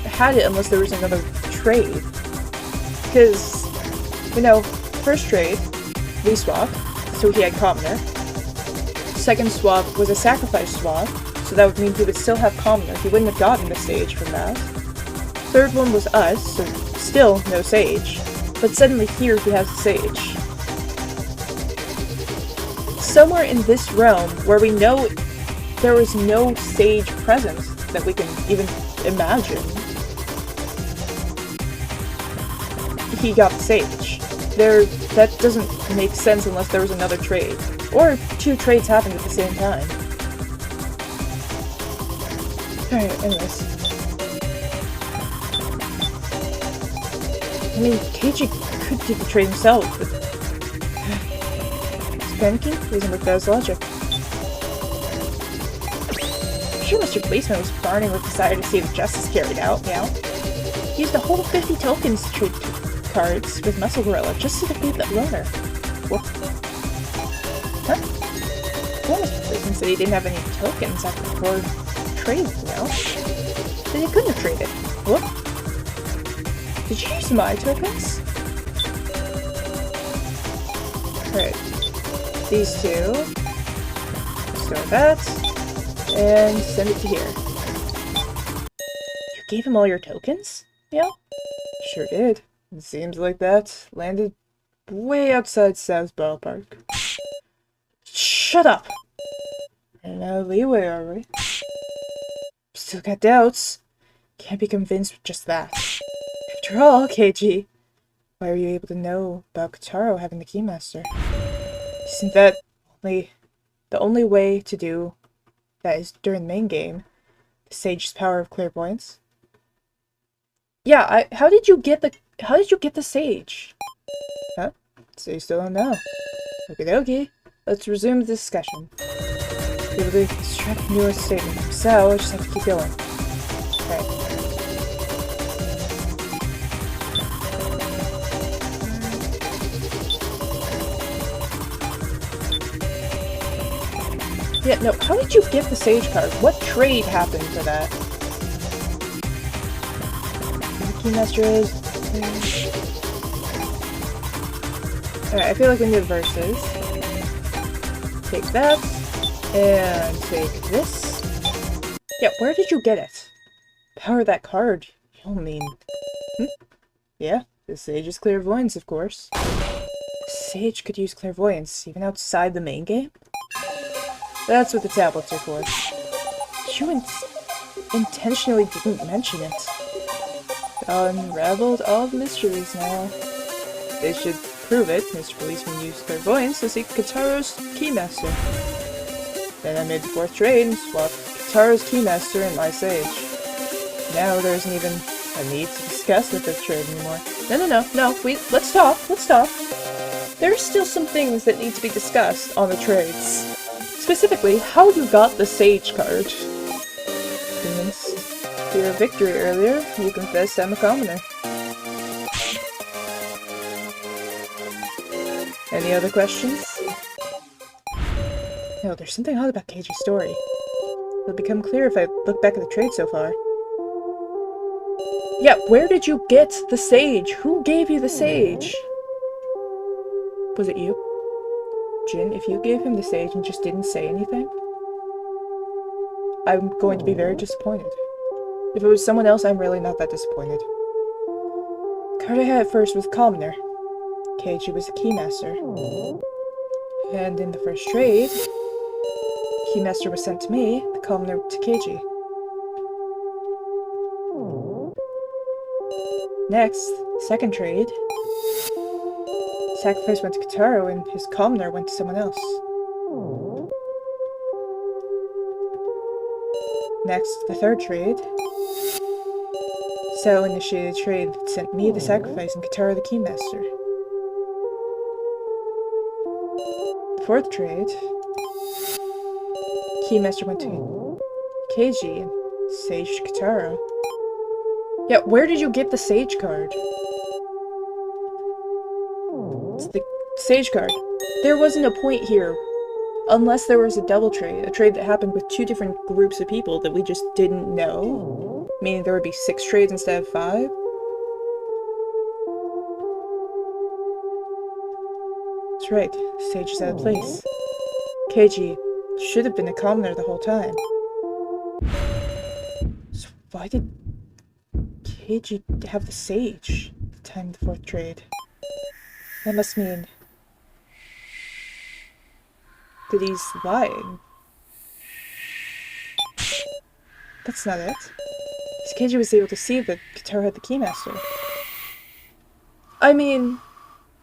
had it unless there was another trade. Because, you know, first trade, we swapped, so he had Commoner. Second swap was a sacrifice swap, so that would mean he would still have Commoner. He wouldn't have gotten the Sage from that. Third one was us, so still no Sage. But suddenly here he has the Sage. Somewhere in this realm, where we know there was no Sage present that we can even imagine, he got the Sage. That doesn't make sense unless there was another trade. Or two trades happened at the same time. Alright, anyways. I mean, Keiji could do the trade himself, but... He's panicking? Doesn't work out his logic. sure Mr. Policeman was burning with desire to see the justice carried out, you know? He used a whole 50 tokens to trade cards with Muscle Gorilla just to defeat that loner. What? Huh? Well, Mr. Policeman said he didn't have any tokens after the board trade, you know? Then he couldn't have traded. What? Did you use my tokens? Alright. These two. Store that. And send it to here. You gave him all your tokens? Yeah? Sure did. It seems like that landed way outside Sav's ballpark. Shut up! And no leeway, are we? Still got doubts. Can't be convinced with just that. After all, KG, why are you able to know about Kotaro having the Keymaster? Isn't that the only way to do that is during the main game? The Sage's power of clairvoyance? Yeah, how did you get the Sage? Huh? So you still don't know. Okie dokie. Let's resume the discussion. Able to extract newer statement from Sal, I just have to keep going. Right. Yeah, no, how did you get the Sage card? What trade happened for that? The Keymaster is... Alright, I feel like we need verses. Take that. And take this. Yeah, where did you get it? Power that card. You don't mean... Yeah, the Sage's clairvoyance, of course. The Sage could use clairvoyance, even outside the main game? That's what the tablets are for. You intentionally didn't mention it. Unraveled all the mysteries now. They should prove it. Mr. Policeman used clairvoyance to seek Kotaro's Keymaster. Then I made the fourth trade and swapped Kotaro's Keymaster and my Sage. Now there isn't even a need to discuss the fifth trade anymore. No, let's talk. There are still some things that need to be discussed on the trades. Specifically, how you got the Sage card. Convinced to your victory earlier, you confessed I'm a commoner. Any other questions? No, there's something odd about Keiji's story. It'll become clear if I look back at the trade so far. Yeah, where did you get the Sage? Who gave you the Sage? Was it you? Jin, if you gave him the Sage and just didn't say anything, I'm going to be very disappointed. If it was someone else, I'm really not that disappointed. The card I had at first was Commoner. Keiji was the Keymaster. And in the first trade, Keymaster was sent to me, the Commoner to Keiji. Next, second trade, Sacrifice went to Kotaro and his Commoner went to someone else. Next, the third trade. Sao initiated a trade that sent me the Sacrifice and Kotaro the Keymaster. The fourth trade. Keymaster went to Keiji and Sage to Kotaro. Yeah, where did you get the Sage card? It's the Sage card. There wasn't a point here. Unless there was a double trade. A trade that happened with two different groups of people that we just didn't know. Meaning there would be 6 trades instead of 5. That's right. Sage is out of place. Keiji should have been a commoner the whole time. So why did Keiji have the Sage at the time of the fourth trade? That must mean that he's lying. That's not it. Keiji was able to see that Kotaro had the Keymaster. I mean,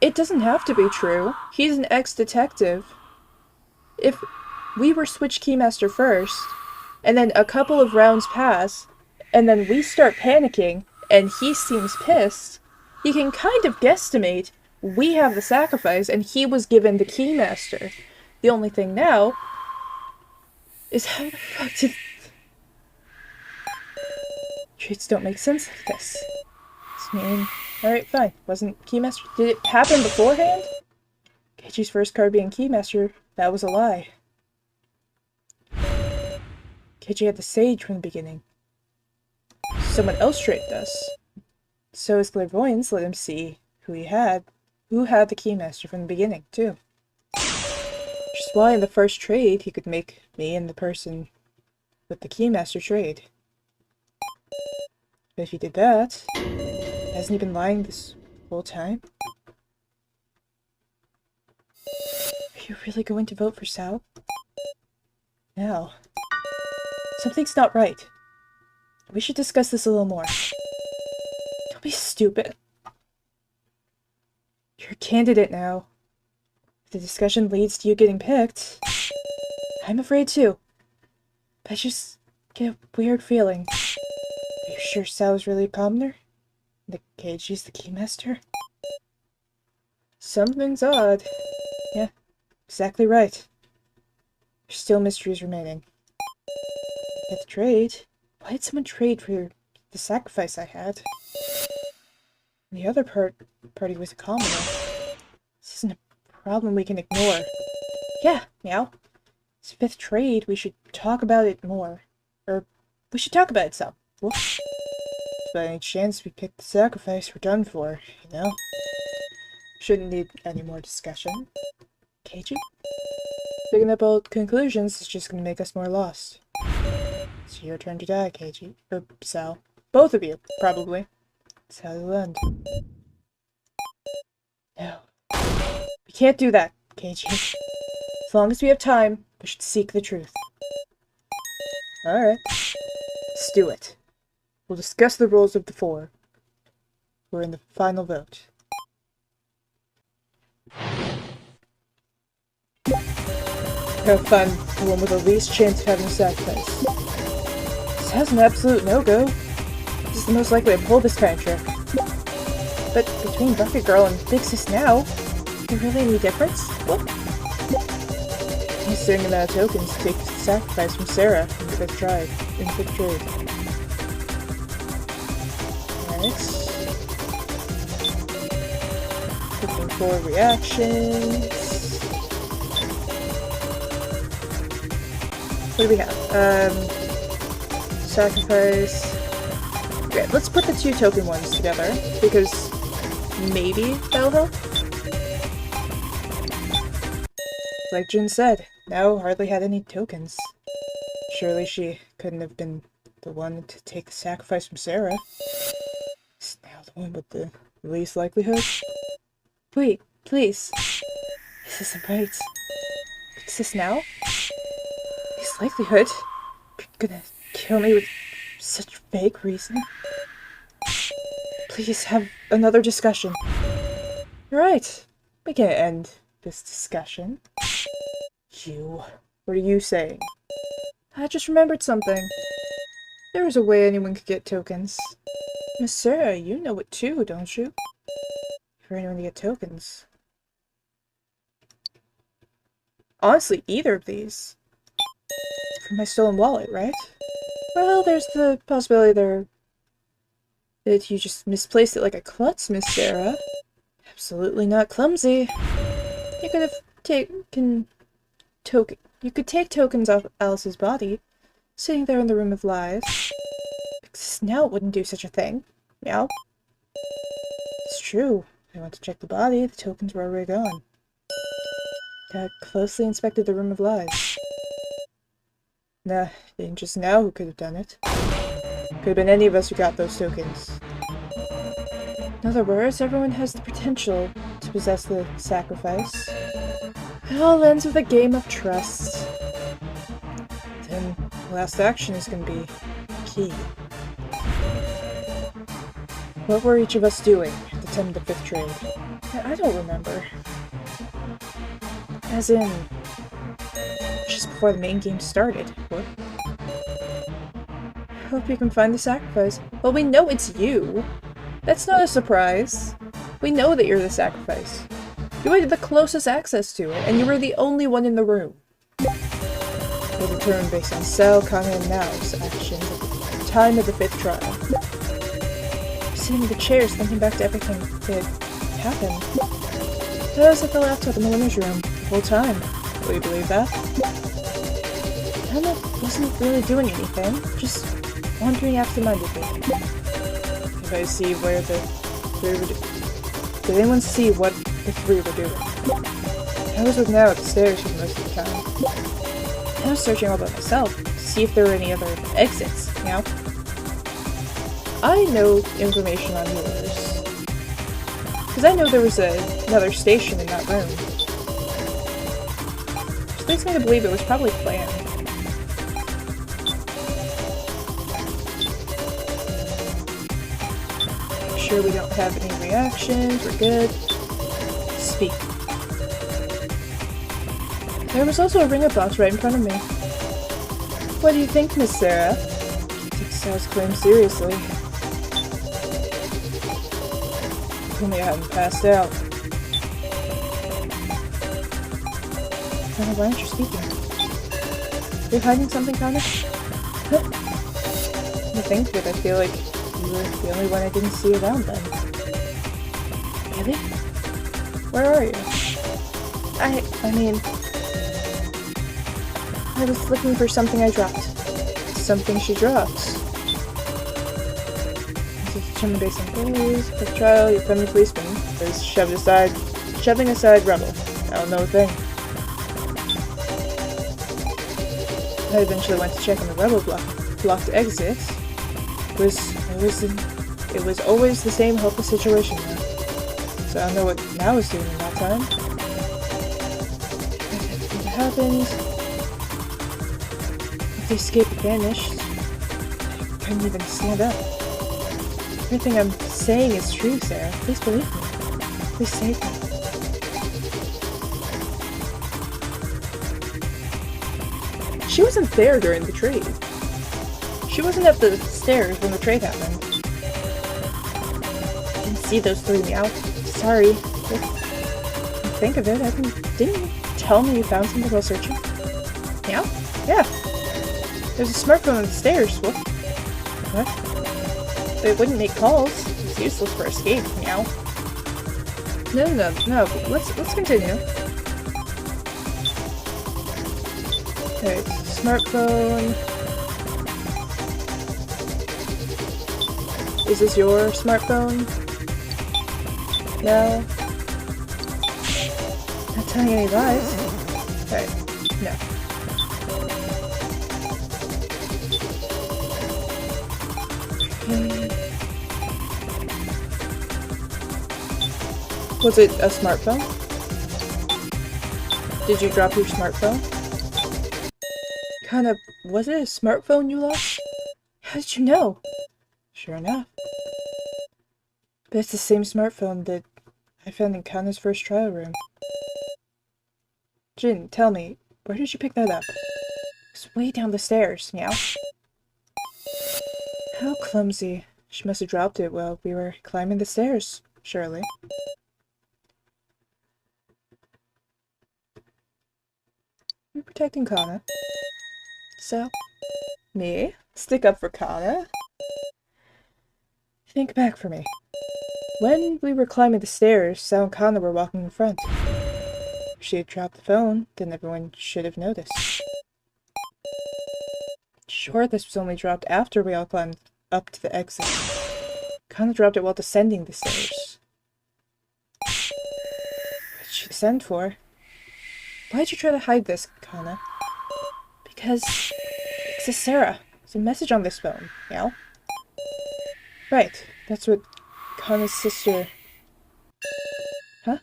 it doesn't have to be true. He's an ex-detective. If we were switched Keymaster first, and then a couple of rounds pass, and then we start panicking, and he seems pissed, he can kind of guesstimate we have the Sacrifice, and he was given the Keymaster. The only thing now is how the fuck did Trades don't make sense like this. Alright, fine. Wasn't Keymaster... Did it happen beforehand? Keiichi's first card being Keymaster, that was a lie. Keiichi had the Sage from the beginning. Someone else traded us. So his clairvoyance let him see who had the Keymaster from the beginning, too. Which is why in the first trade, he could make me and the person with the Keymaster trade. But if he did that, hasn't he been lying this whole time? Are you really going to vote for Sao? No. Something's not right. We should discuss this a little more. Don't be stupid. You're a candidate now. If the discussion leads to you getting picked, I'm afraid too. But I just get a weird feeling. Are you sure Sao's really a commoner? The Keiichi's the Keymaster? Something's odd. Yeah, exactly right. There's still mysteries remaining. Fifth trade? Why did someone trade for the sacrifice I had? And the other party was a commoner. This isn't a problem we can ignore. Yeah, Meow. It's fifth trade, we should talk about it more. Or, we should talk about it some. Whoops. By any chance we pick the sacrifice, we're done for, you know? Shouldn't need any more discussion. Keiichi? Picking up old conclusions is just gonna make us more lost. It's your turn to die, Keiichi. Or Sao. Both of you, probably. That's how it'll end. No. We can't do that, Keiichi. As long as we have time, we should seek the truth. Alright. Let's do it. We'll discuss the rules of the four. We're in the final vote. Have fun, the one with the least chance of having a sacrifice. This has an absolute no-go. This is the most likely to pull this kind of trick. But between Bucket Girl and Big Sis now, is there really any difference? What? Considering the amount of tokens to take the sacrifice from Sarah in the fifth trade. Alright. Looking for reactions. What do we have? Sacrifice. Okay, let's put the two token ones together, because maybe that'll help. Like Jin said, Nao hardly had any tokens. Surely she couldn't have been the one to take the sacrifice from Sarah. Is Nao the one with the least likelihood? Wait, please. This isn't right. Is this Nao? Least likelihood? You're gonna kill me with such vague reason? Please have another discussion. Right. We can end this discussion. What are you saying? I just remembered something. There was a way anyone could get tokens. Miss Sarah, you know it too, don't you? For anyone to get tokens. Honestly, either of these. For my stolen wallet, right? Well, there's the possibility that you just misplaced it like a klutz, Miss Sarah. Absolutely not clumsy. You could have you could take tokens off Alice's body, sitting there in the Room of Lies. Snout wouldn't do such a thing. Meow. It's true. I went to check the body, the tokens were already gone. I closely inspected the Room of Lies. Nah, it ain't just Now who could have done it. Could have been any of us who got those tokens. In other words, everyone has the potential to possess the sacrifice. It all ends with a game of trust. Then, the last action is going to be key. What were each of us doing at the time of the fifth trade? I don't remember. As in, just before the main game started. What? Hope you can find the sacrifice. Well, we know it's you. That's not a surprise. We know that you're the sacrifice. You had the closest access to it, and you were the only one in the room. We'll determine based on Cell, Kame, and Nao's actions at the time of the 5th trial. Sitting in the chairs, thinking back to everything that happened. I was at the laptop in the women's room the whole time. Will you believe that? Hannah wasn't really doing anything, just wandering absentmindedly. Did I see where the three were Did anyone see what the three were doing? I was looking out at the stairs for most of the time. I was searching all by myself to see if there were any other exits, you know? I know information on yours. Because I know there was another station in that room. Which leads me to believe it was probably planned. Sure we don't have any reactions, we're good. Speak. There was also a ringer box right in front of me. What do you think, Miss Sarah? She takes Sarah's claim seriously. If only I hadn't passed out. Connor, why aren't you speaking? Are you hiding something, Connor? Huh? I think that I feel like you were the only one I didn't see around then. Really? Where are you? I mean... I was looking for something I dropped. Something she dropped. This is German base employees. The trial, your friendly policeman is shoving aside rubble. I don't know a thing. I eventually went to check on the rebel blocked exit. It was always the same hopeless situation now. So I don't know what Now is doing in that time. Everything that happened. If the escape vanished, I couldn't even stand up. Everything I'm saying is true, Sarah. Please believe me. Please save me. She wasn't there during the trade. She wasn't at the stairs when the trade happened. I didn't see those three meow. Sorry. Think of it, didn't you tell me you found something while searching? Meow? Yeah. There's a smartphone on the stairs. What? It wouldn't make calls. It's useless for escape. Meow. No. Let's continue. Okay, smartphone. Is this your smartphone? No. Not telling any lies. Okay, no. Was it a smartphone? Did you drop your smartphone? Was it a smartphone you lost? How did you know? Sure enough. But it's the same smartphone that I found in Kana's first trial room. Jin, tell me, where did you pick that up? It's way down the stairs, meow. How clumsy. She must have dropped it while we were climbing the stairs, surely. You're protecting Kana. So, me? Stick up for Kana? Think back for me. When we were climbing the stairs, Sal and Kana were walking in front. If she had dropped the phone, then everyone should have noticed. Sure, this was only dropped after we all climbed up to the exit. Kana dropped it while descending the stairs. What did she descend for? Why'd you try to hide this, Kana? Because it's a Sarah. There's a message on this phone, meow. Right, that's what Kana's sister... Huh?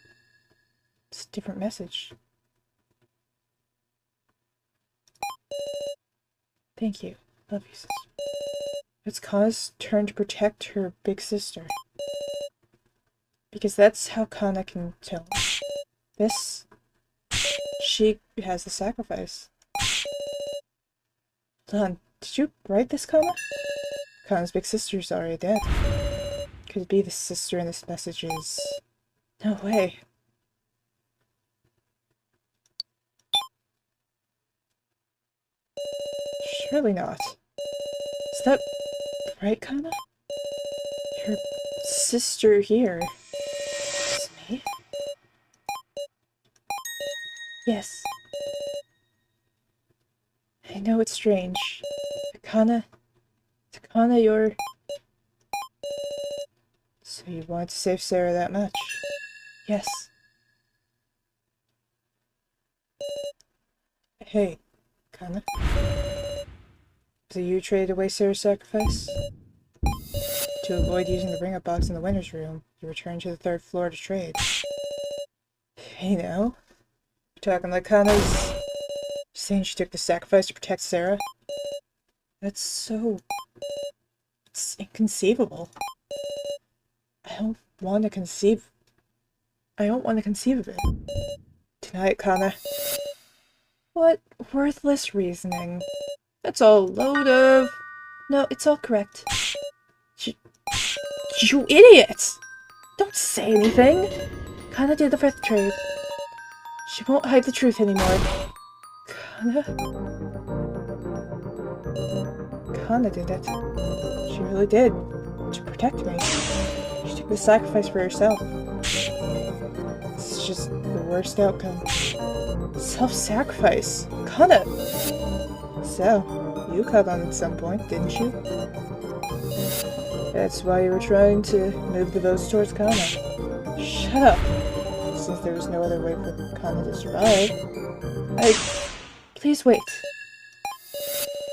It's a different message. Thank you. Love you, sister. It's Kana's turn to protect her big sister. Because that's how Kana can tell. This... She has the sacrifice. Don, did you write this, Kana? Kana's big sister's already dead. Could it be the sister in this message is... No way. Surely not. Is that right, Kana? Your sister here. It's me? Yes. I know it's strange. Takana, you're... So you wanted to save Sarah that much? Yes. Hey, Kana. So you traded away Sarah's sacrifice? To avoid using the bring-up box in the winner's room, you returned to the 3rd floor to trade. Hey now? You're talking like Kana's... saying she took the sacrifice to protect Sarah? That's so... it's inconceivable. I don't want to conceive of it. Deny it, Kana. What worthless reasoning. That's all a load of... No, it's all correct. You idiot! Don't say anything! Kana did the 5th trade. She won't hide the truth anymore. Kana did it. She really did. To protect me. She took the sacrifice for herself. This is just the worst outcome. Self-sacrifice. Kana! So, you caught on at some point, didn't you? That's why you were trying to move the votes towards Kana. Shut up! Since there was no other way for Kana to survive. Please wait.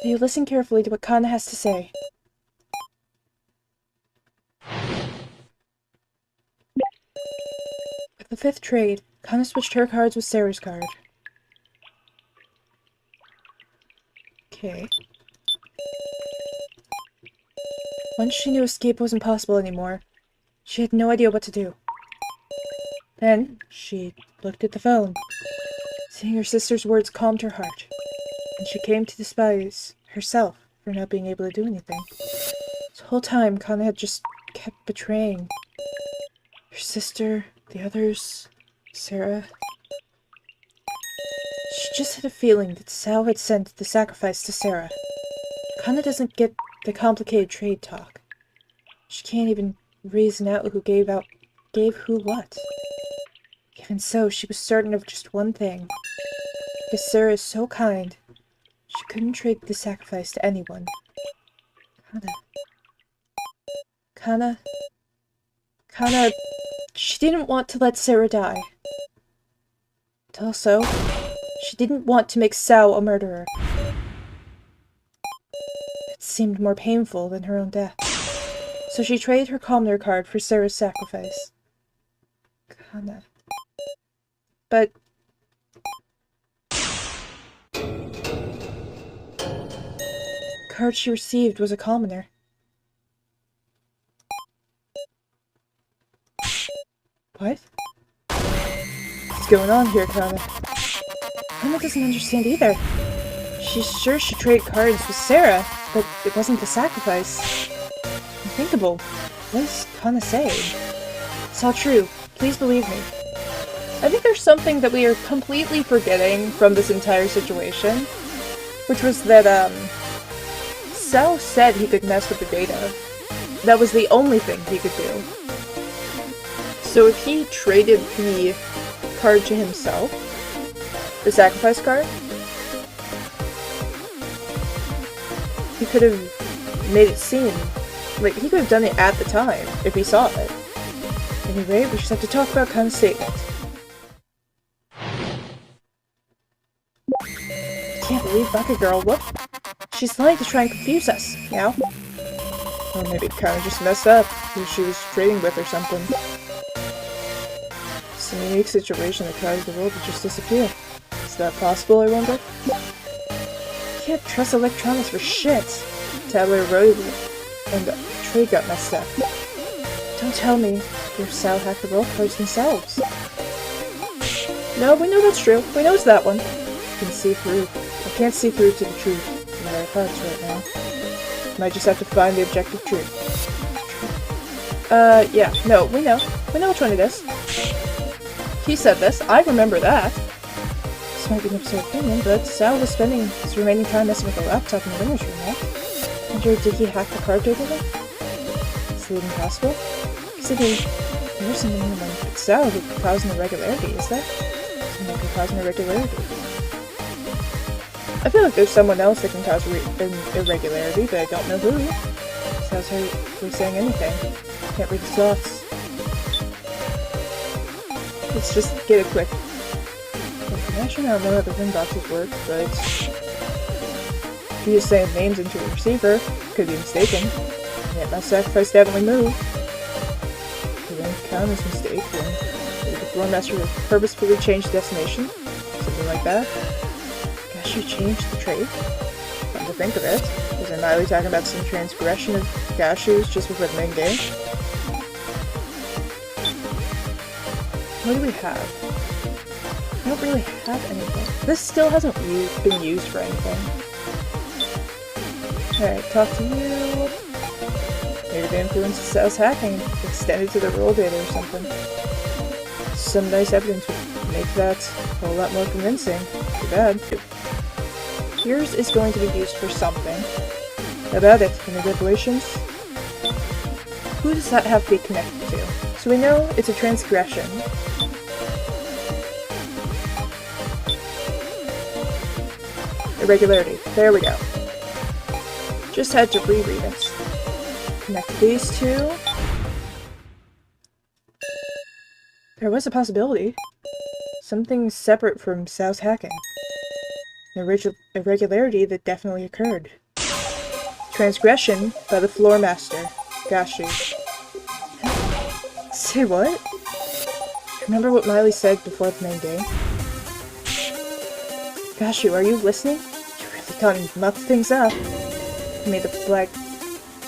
Will you listen carefully to what Kana has to say? With the 5th trade, Kana switched her cards with Sarah's card. Okay. Once she knew escape wasn't possible anymore, she had no idea what to do. Then, she looked at the phone. Seeing her sister's words calmed her heart, and she came to despise herself for not being able to do anything. This whole time, Kana had just kept betraying her sister, the others, Sarah. She just had a feeling that Sao had sent the sacrifice to Sarah. Kana doesn't get the complicated trade talk. She can't even reason out who gave who what. Even so, she was certain of just one thing. Because Sarah is so kind, she couldn't trade the sacrifice to anyone. Kana, she didn't want to let Sarah die. But also, she didn't want to make Sao a murderer. It seemed more painful than her own death. So she traded her calmer card for Sarah's sacrifice. Kana. But... the card she received was a commoner. What? What's going on here, Kana? Kana doesn't understand either. She's sure she traded cards with Sarah, but it wasn't the sacrifice. Unthinkable. What is Kana saying? It's all true. Please believe me. I think there's something that we are completely forgetting from this entire situation, which was that, Sao said he could mess with the data. That was the only thing he could do. So if he traded the card to himself, the sacrifice card, he could have made it seem like he could have done it at the time if he saw it. Anyway, we just have to talk about Kana's statement. Can't believe Bucket Girl. What? She's lying to try and confuse us. Now? Or maybe Kana just messed up who she was trading with or something. It's a unique situation that caused the world to just disappear. Is that possible, I wonder? Can't trust electronics for shit. Tablet eroded and the trade got messed up. Don't tell me your Sao hacked the roll cards themselves. No, we know that's true. We know it's that one. I can see through. I can't see through to the truth in our cards right now. Might just have to find the objective truth. Yeah. No, we know. We know which one it is. He said this. I remember that. This might be an absurd opinion, but Sao was spending his remaining time messing with the laptop in the winner's room, right? Andrew, did he hack the card data then? Is it even possible? Because I mean, there's something in one cell that could cause an irregularity, is there? Something that could cause an irregularity. I feel like there's someone else that can cause an irregularity, but I don't know who. Sounds hardly saying anything. Can't read his thoughts. Let's just get a quick information. I don't know how the ring boxes work, but if you just send names into a receiver, could be mistaken. Yet my sacrifice definitely moved. If you don't count as mistake, then maybe the floor master would purposefully change the destination. Something like that. Guess you changed the trade. Come to think of it. Wasn't Miley talking about some transgression of Gashu's just before the main game? What do we have? I don't really have anything. This still hasn't been used for anything. Alright, talk to you. Maybe the influence of Sal's hacking extended to the roll data or something. Some nice evidence would make that a whole lot more convincing. Too bad. Yours is going to be used for something. About it, any revelations? Who does that have to be connected to? So we know it's a transgression. Irregularity. There we go. Just had to reread it. Connect these two. There was a possibility. Something separate from Sal's hacking. An irregularity that definitely occurred. Transgression by the floor master, Gashi. Say what? Remember what Miley said before the main game? Gashi, are you listening? You really can't muck things up. You made the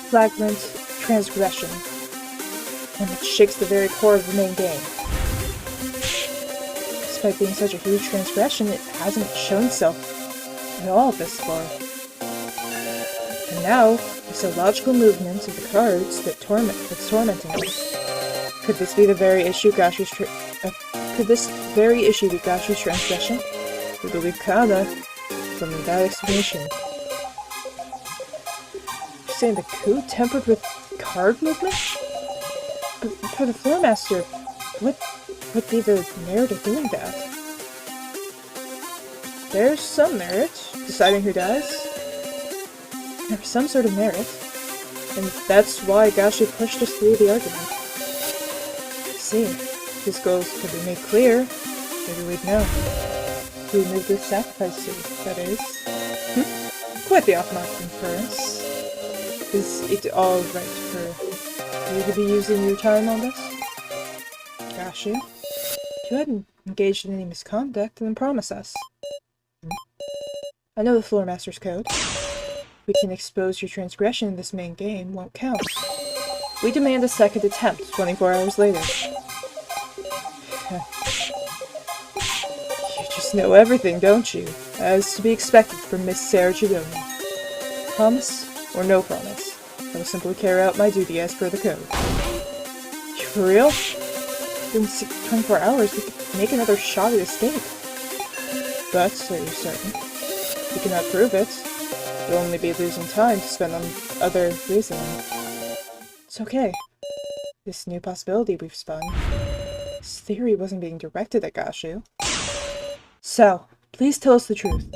flagrant transgression, and it shakes the very core of the main game. Despite being such a huge transgression, it hasn't shown itself at all this far. And now, it's a logical movement of the cards that's tormenting us. Could this be the very issue Gashu's transgression? We believe Kana from that explanation. You're saying the coup tempered with card movement? But for the floor master, what would be the merit of doing that? There's some merit, deciding who dies. There's some sort of merit. And that's why Gashi pushed us through the argument. I see. If his goals could be made clear, maybe we'd know. We moved the sacrifice suit, that is. Quite the off-mark inference. Is it all right for you to be using your time on this? Gashi, if you hadn't engaged in any misconduct, then promise us. I know the floor master's code. We can expose your transgression in this main game won't count. We demand a second attempt 24 hours later. You just know everything, don't you? As to be expected from Miss Sarah Chidoni. Promise or no promise? I will simply carry out my duty as per the code. You for real? In 24 hours, we could make another shot at escape. But, are you certain? If you cannot prove it, you'll only be losing time to spend on other reasoning. It's okay. This new possibility we've spun. This theory wasn't being directed at Gashu. So, please tell us the truth.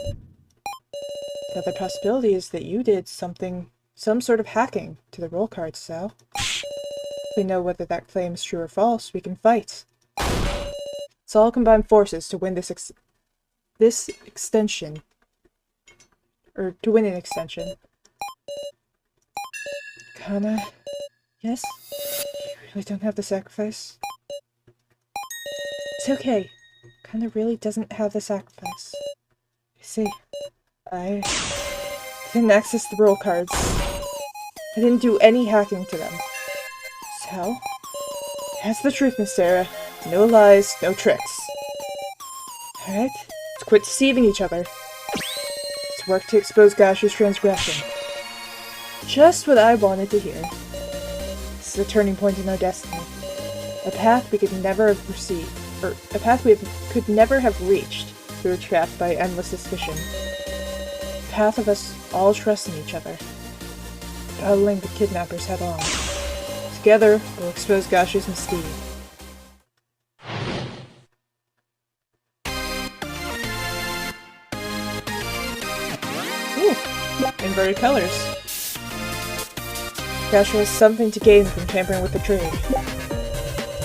The other possibility is that you did some sort of hacking to the roll cards, Sal. If we know whether that claim is true or false, we can fight. Let's all combine forces to win this extension. Or to win an extension. Kana? Yes? You really don't have the sacrifice? It's okay. Kana really doesn't have the sacrifice. You see, I didn't access the roll cards. I didn't do any hacking to them. So, that's the truth, Miss Sarah. No lies, no tricks. Alright? Let's quit deceiving each other. Let's work to expose Gashu's transgression. Just what I wanted to hear. This is a turning point in our destiny. A path we could never have received, or a path we could never have reached. We were trapped by endless suspicion. A path of us all trusting each other. battling the kidnappers head on. Together, we'll expose Gashu's misdeed. Ooh, inverted colors. Gashu has something to gain from tampering with the trade.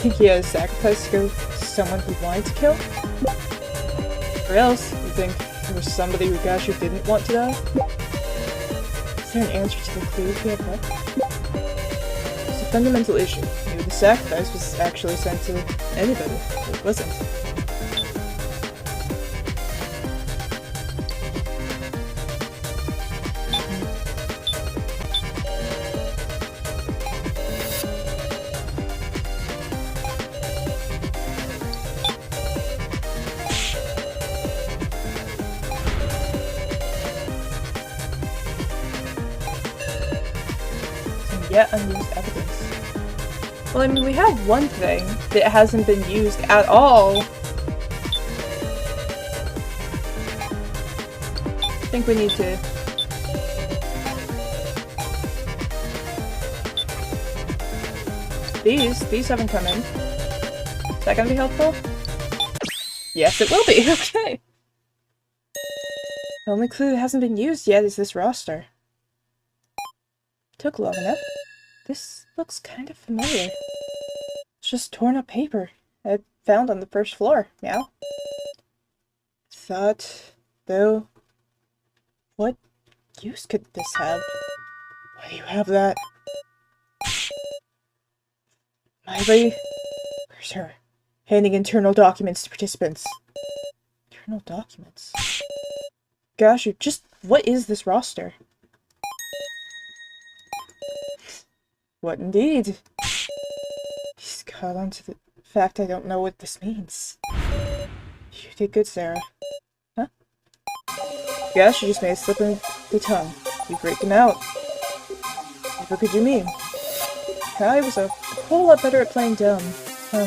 Think he had a sacrifice to go to someone he wanted to kill? Or else, you think there was somebody who Gashu didn't want to die? Is there an answer to the clues we have left? It's a fundamental issue. Maybe the sacrifice was actually sent to anybody, or it wasn't. Yet unused evidence. Well, I mean, we have one thing that hasn't been used at all. I think we need to... These haven't come in. Is that gonna be helpful? Yes, it will be. Okay. The only clue that hasn't been used yet is this roster. Took long enough. This looks kind of familiar. It's just torn up paper I found on the first floor. Meow. Thought, though, what use could this have? Why do you have that? Miley? Where's her? Handing internal documents to participants. Internal documents? Gosh, just what is this roster? What indeed? He's caught on to the fact I don't know what this means. You did good, Sarah. Huh? Gosh, you just made a slip of the tongue. You freaked him out. What could you mean? Kai was a whole lot better at playing dumb. Huh.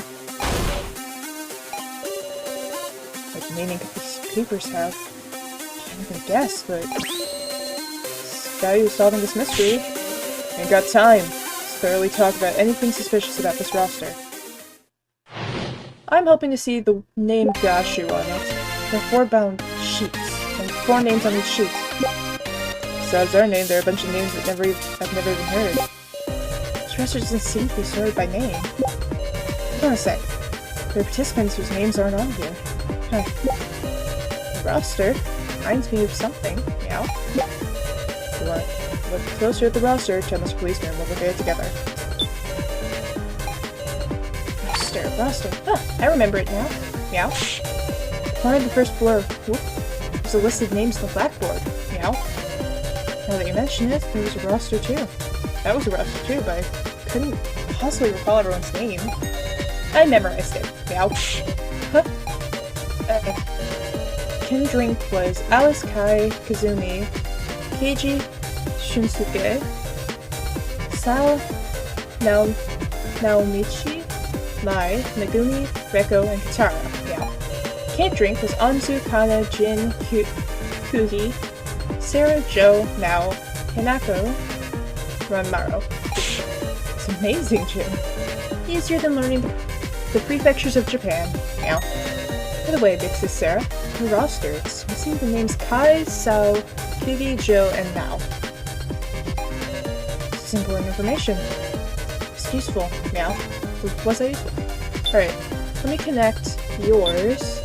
What meaning could these papers have? I can't even guess, but... this guy who's solving this mystery ain't got time. Thoroughly talk about anything suspicious about this roster. I'm hoping to see the name Gashu on it. There are 4 bound sheets, and 4 names on each sheet. Besides our name, there are a bunch of names that I've never even heard. This roster doesn't seem to be sorted by name. Hold on a sec. There are participants whose names aren't on here. Huh. The roster reminds me of something. Meow. You want look closer at the roster, tell this policeman we'll look at it together. Roster. Huh, I remember it now. Meow. Corner of the first floor. Whoop. There's a list of names on the blackboard. Meow. Now that you mention it, there was a roster too. That was a roster too, but I couldn't possibly recall everyone's name. I memorized it. Meow. Huh? Kin Drink was Alice, Kai, Kazumi, Keiji, Shunsuke, Sao, Naomichi, Mai, Megumi, Reko, and Katara. Yeah. Can't Drink was Anzu, Kana, Jin, Kugi, Sarah, Joe, Mao, Hinako, Ranmaro. It's amazing, Jin. Easier than learning the prefectures of Japan. Yeah. By the way, Big Sis Sarah, the roster, it's missing the names Kai, Sao, Kugi, Joe, and Mao. This is important information. It's useful. Meow. Was I useful? Alright, let me connect yours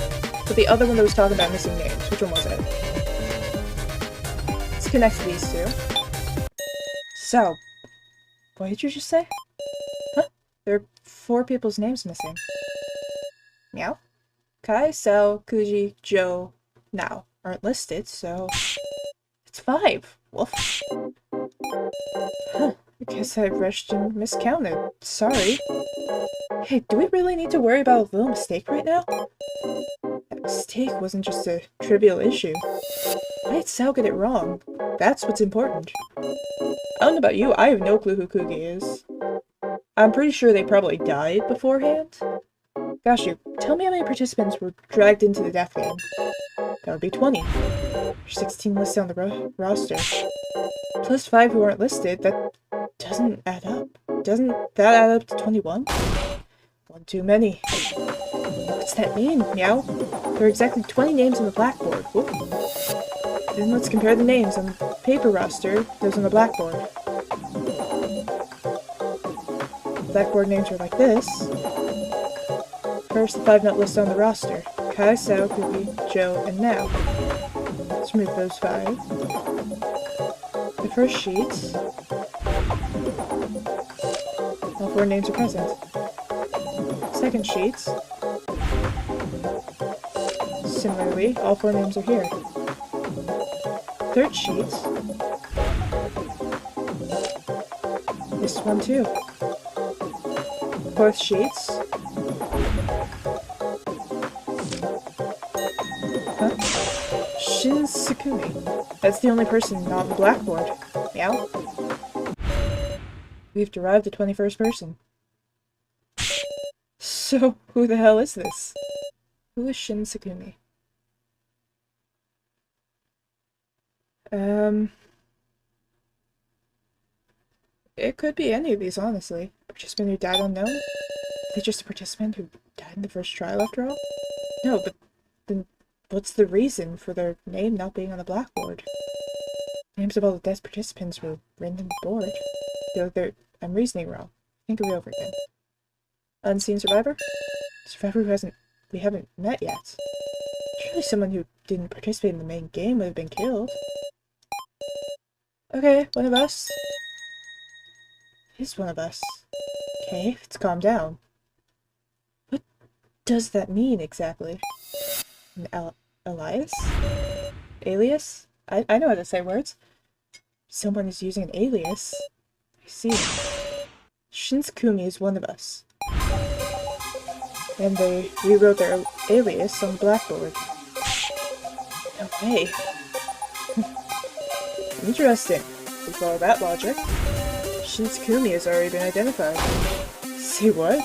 with the other one that was talking about missing names. Which one was it? Let's connect these two. So, what did you just say? Huh? There are 4 people's names missing. Meow? Kai, Sao, Kuji, Joe, Now aren't listed, so... it's 5. Woof. Huh. I guess I rushed and miscounted. Sorry. Hey, do we really need to worry about a little mistake right now? That mistake wasn't just a trivial issue. Why did Sao get it wrong? That's what's important. I don't know about you, I have no clue who Kugi is. I'm pretty sure they probably died beforehand. Gosh, tell me how many participants were dragged into the death game. That would be 20. There's 16 listed on the roster. plus 5 who aren't listed. That doesn't add up. Doesn't that add up to 21? One too many. What's that mean, Meow? There are exactly 20 names on the blackboard. Whoop. Then let's compare the names on the paper roster, those on the blackboard. Blackboard names are like this. First, the 5 not listed on the roster. Kai, Sao, Cookie, Joe, and Now. Let's remove those 5. The first sheet. All 4 names are present. Second sheet. Similarly, all 4 names are here. Third sheet. This one too. Fourth sheet. Huh? Shin Sukumi. That's the only person not on the blackboard. Meow. We've derived the 21st person. So, who the hell is this? Who is Shin Sukumi? It could be any of these, honestly. Participant who died unknown? Are they just a participant who died in the first trial, after all? No, but then what's the reason for their name not being on the blackboard? Names of all the dead participants were written on the board. I'm reasoning wrong. Think of it over again. Unseen survivor? Survivor we haven't met yet. Surely someone who didn't participate in the main game would have been killed. Okay, one of us. Is one of us. Okay, let's calm down. What does that mean exactly? An alias? Alias? I know how to say words. Someone is using an alias. I see. Shinsukumi is one of us. And they rewrote their alias on the blackboard. No way. Interesting. We follow that logic. Shinsukumi has already been identified. Say what?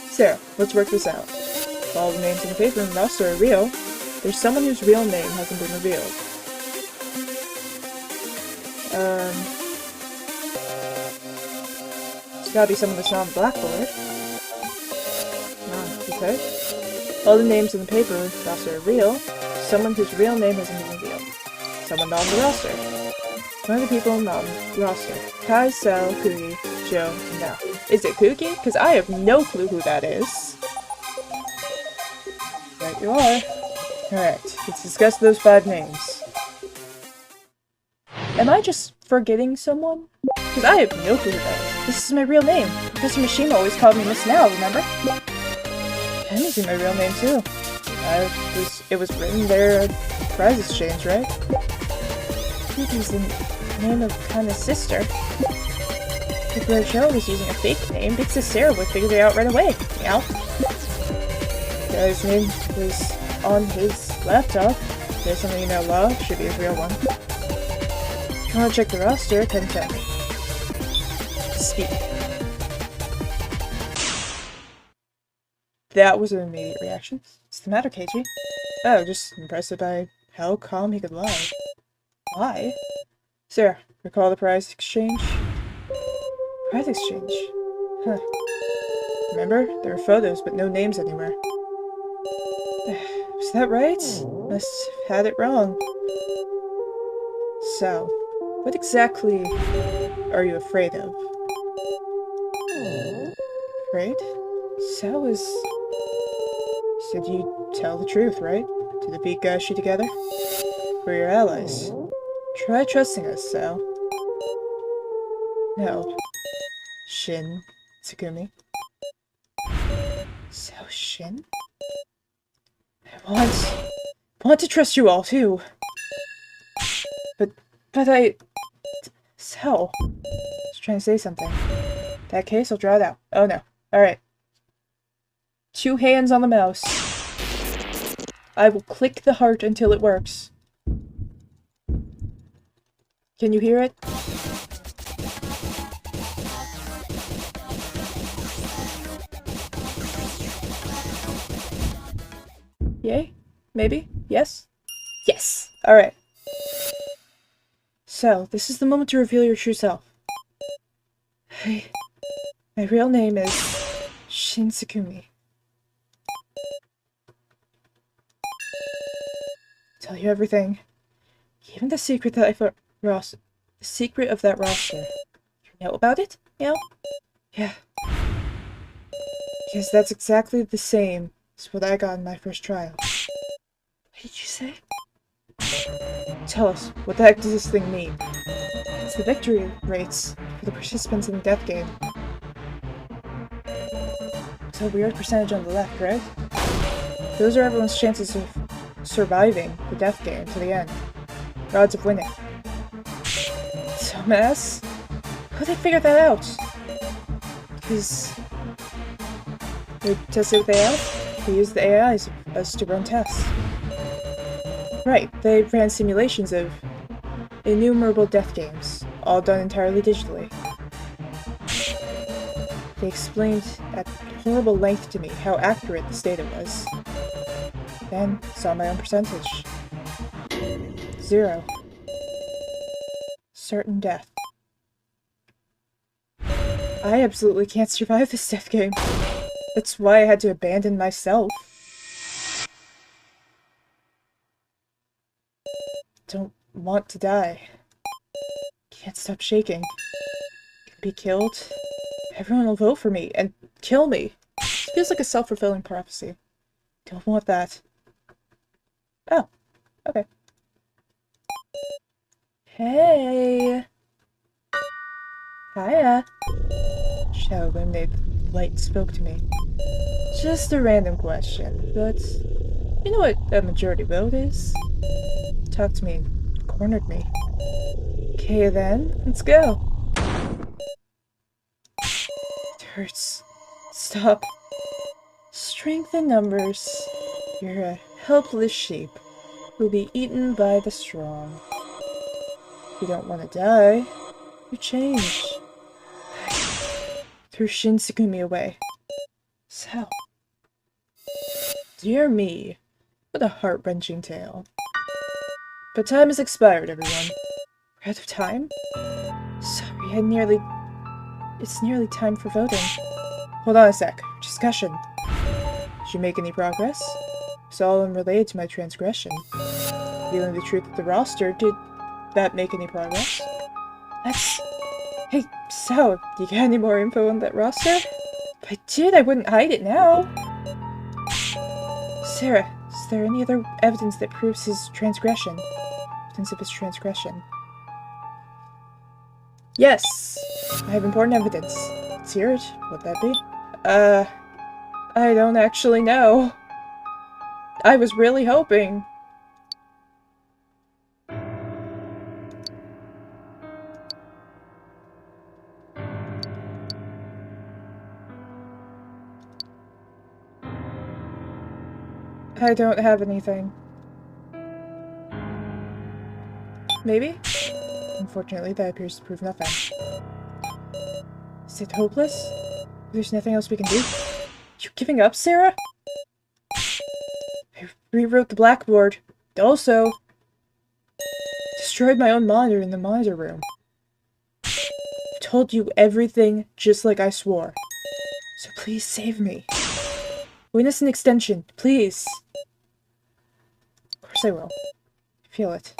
Sarah, let's work this out. If all the names in the paper and roster are real, there's someone whose real name hasn't been revealed. It's gotta be someone that's not on the blackboard. Okay. All the names in the paper roster are real. Someone whose real name hasn't been revealed. Someone not on the roster. One of the people not on the roster. Kai, Sel, Cookie, Joe, and Now. Is it Cookie? Because I have no clue who that is. Right you are. Alright, let's discuss those 5 names. Am I just forgetting someone? Because I have no clue who that is. This is my real name. Professor Mishima always called me Miss Now, remember? I'm using my real name too. It was written there at prize exchange, right? Cookie's the name of Kana's sister. If Rachel was using a fake name, Big Sis Sarah would figure it out right away. Meow. The guy's name was on his laptop. There's something you know love, should be his real one. If you want to check the roster, come tell me. Speak. That was an immediate reaction. What's the matter, Keiji? Oh, just impressed by how calm he could lie. Lie? Sarah, recall the prize exchange? Prize exchange? Huh. Remember? There are photos, but no names anywhere. Was that right? Must have had it wrong. So, what exactly are you afraid of? Afraid? So said you tell the truth, right? To defeat Gashi together? We're your allies. Try trusting us, Sal. No. Shin Tsukumi. So Shin? I want to trust you all too. But I... So... I was trying to say something. In that case, I'll draw it out. Oh no. Alright. 2 hands on the mouse. I will click the heart until it works. Can you hear it? Yay? Maybe? Yes? Yes! Alright. So, this is the moment to reveal your true self. Hey, my real name is Shinsukumi. Tell you everything. Even the secret that the secret of that roster. You know about it? Yeah? Yeah. Because that's exactly the same as what I got in my first trial. What did you say? Tell us, what the heck does this thing mean? It's the victory rates for the participants in the death game. It's a weird percentage on the left, right? Those are everyone's chances of surviving the death game to the end. Their odds of winning. Dumbass? How'd they figure that out? Because they tested with AI? They used the AIs as to run tests. Right, they ran simulations of innumerable death games, all done entirely digitally. They explained at horrible length to me how accurate this data was. Then, saw my own percentage. 0. Certain death. I absolutely can't survive this death game. That's why I had to abandon myself. Don't want to die. Can't stop shaking. Can be killed. Everyone will vote for me and kill me. This feels like a self-fulfilling prophecy. Don't want that. Oh, okay. Hey! Hiya! Shadow illuminated light spoke to me. Just a random question, but you know what a majority vote is? Talked to me and cornered me. Okay then, let's go. It hurts. Stop. Strength in numbers. You're a helpless sheep who'll be eaten by the strong. You don't want to die. You change. Threw Shinsukumi away. So. Dear me. What a heart-wrenching tale. But time has expired, everyone. We're out of time? Sorry, it's nearly time for voting. Hold on a sec. Discussion. Did you make any progress? It's all unrelated to my transgression. Revealing the truth of the roster, did that make any progress? Hey, so, do you got any more info on that roster? If I did, I wouldn't hide it now. Sarah, is there any other evidence that proves his transgression? Evidence of his transgression. Yes! I have important evidence. Let's hear it. What'd that be? I don't actually know. I was really hoping. I don't have anything. Maybe? Unfortunately, that appears to prove nothing. Is it hopeless? There's nothing else we can do? You giving up, Sarah? I rewrote the blackboard. Also, destroyed my own monitor in the monitor room. I told you everything just like I swore. So please save me. Witness an extension, please. Of course I will. I feel it.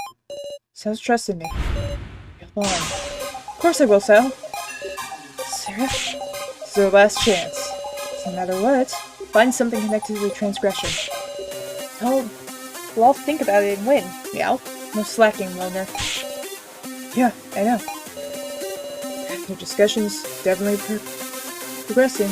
Sal's trusted me. You're lying. Of course I will, Sal. Sarah? This is our last chance. No matter what, find something connected to the transgression. We'll all think about it and win. Meow. No slacking, loner. Yeah, I know. Your discussion's definitely progressing.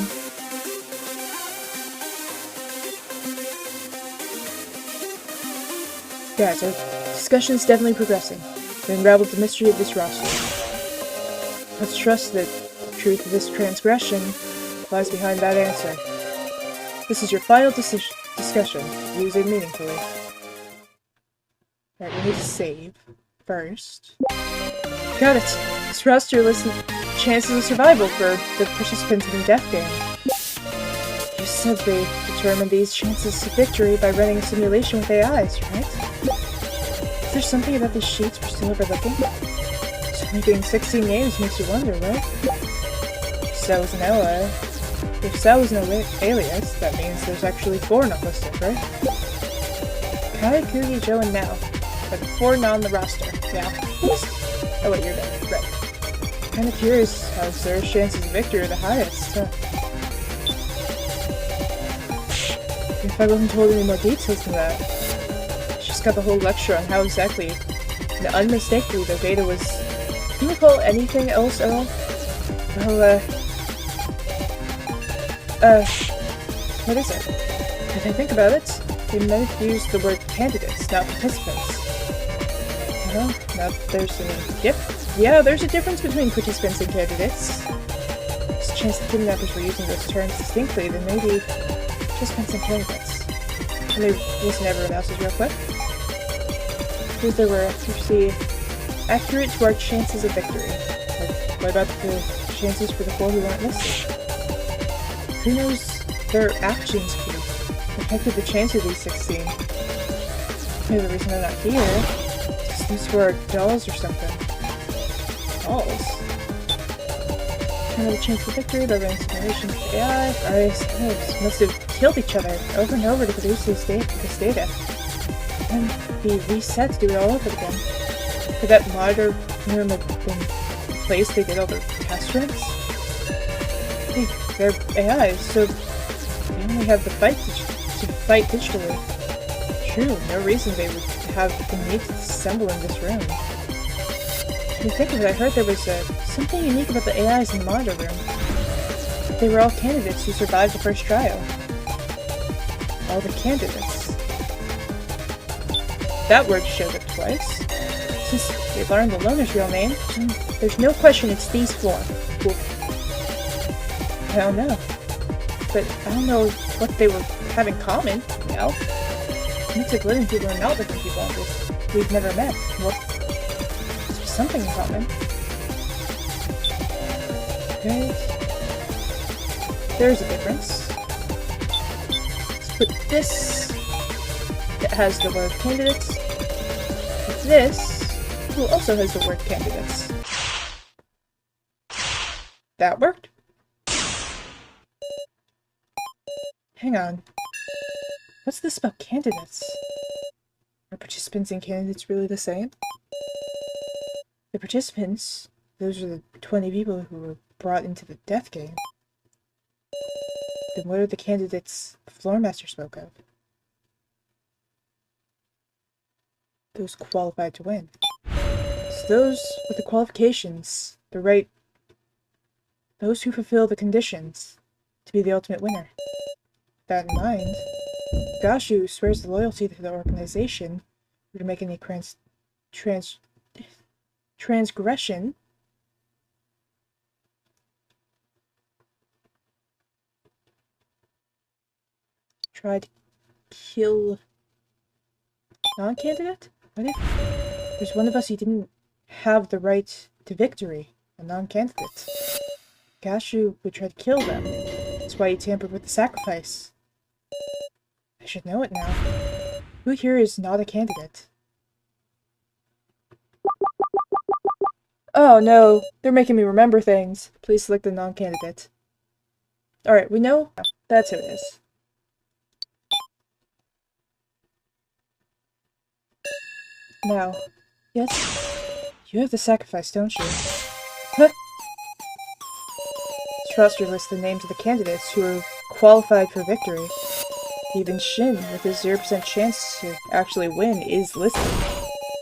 Guys, our discussion's definitely progressing. We unraveled the mystery of this roster. Let's trust that the truth of this transgression lies behind that answer. This is your final discussion. Use it meaningfully. Alright, we need to save first. Got it! This roster lists the chances of survival for the participants in the death game. You said they determined these chances to victory by running a simulation with AIs, right? Is there something about these sheets we're still overlooking? Only being 16 names makes you wonder, right? If Cell is no alias, that means there's actually 4 not listed, right? Kai, Kugi, Joe, and Now are the 4 not on the roster. Yeah. Oh wait, you're dead. Right. Kinda curious how Zera's chances of victory are the highest, huh? If I wasn't told any more details than that. She's got the whole lecture on how exactly and unmistakably their data was... Can you recall anything else at all? Well, what is it? If I think about it, they might have used the word candidates, not participants. Well, now there's a there's a difference between participants and candidates. There's a chance the kidnappers were using those terms distinctly, then maybe participants and candidates. And they listen to everyone else's real quick. Here's there were accurate to our chances of victory. Like, what about the chances for the 4 who weren't listed? Who knows, their actions could have affected the chance of these 16. Maybe the reason they're not here is these were dolls or something. Dolls? Another chance of victory by running simulations with AI. I suppose must have killed each other over and over to produce this data. And be reset to do it all over again. Could that monitor room have been the place they did all their test runs? Hey, they're AIs, so they only have the fight to fight digitally. True, no reason they would have the need to assemble in this room. When you think of it, I heard there was something unique about the AIs in the monitor room. They were all candidates who survived the first trial. All the candidates. That word showed up twice. Since we learned the loner's real name, there's no question it's these 4. Well, I don't know. But I don't know what they were have in common, you know? Mix of living people and not living people we've never met. Well, there's something in common. Right? There's a difference. Let's put this that has the word candidates with this who also has the word candidates. That worked? Hang on. What's this about candidates? Are participants and candidates really the same? The participants, those are the 20 people who were brought into the death game. Then what are the candidates the floor master spoke of? Those qualified to win. So those with the qualifications, those who fulfill the conditions to be the ultimate winner. With that in mind, Gashu swears the loyalty to the organization who to make any transgression try to kill non-candidate? What if there's one of us who didn't have the right to victory, a non-candidate? Gashu would try to kill them. That's why he tampered with the sacrifice. I should know it now. Who here is not a candidate? Oh no, they're making me remember things. Please select the non-candidate. Alright, we know that's who it is. Now, yes, you have the sacrifice, don't you? Huh? This roster lists the names of the candidates who are qualified for victory. Even Shin, with his 0% chance to actually win, is listed.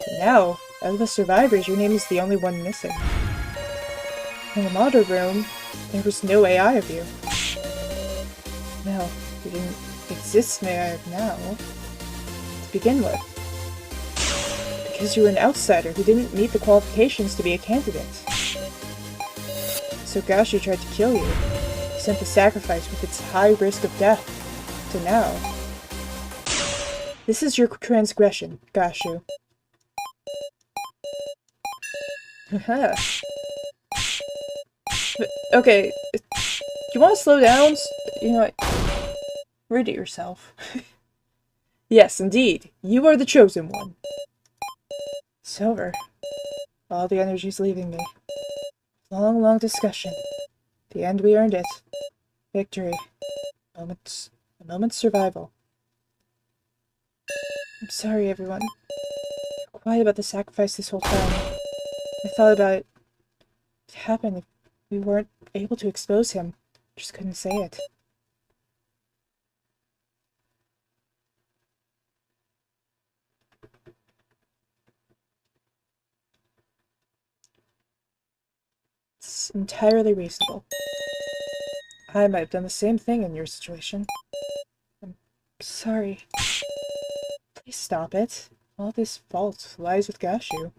But now, out of the survivors, your name is the only one missing. In the monitor room, there was no AI of you. No, you didn't exist in AI of now. To begin with. Because you were an outsider who didn't meet the qualifications to be a candidate. So Gashu tried to kill you. He sent the sacrifice with its high risk of death. To now. This is your transgression, Gashu. Haha. Okay, you want to slow down? You know what? Read it yourself. Yes, indeed. You are the chosen one. Silver. All the energy's leaving me. Long, long discussion. The end, we earned it. Victory. A moment's survival. I'm sorry, everyone. Quiet about the sacrifice this whole time. I thought about it. What happened if we weren't able to expose him? Just couldn't say it. It's entirely reasonable. I might have done the same thing in your situation. I'm sorry. Please stop it. All this fault lies with Gashu.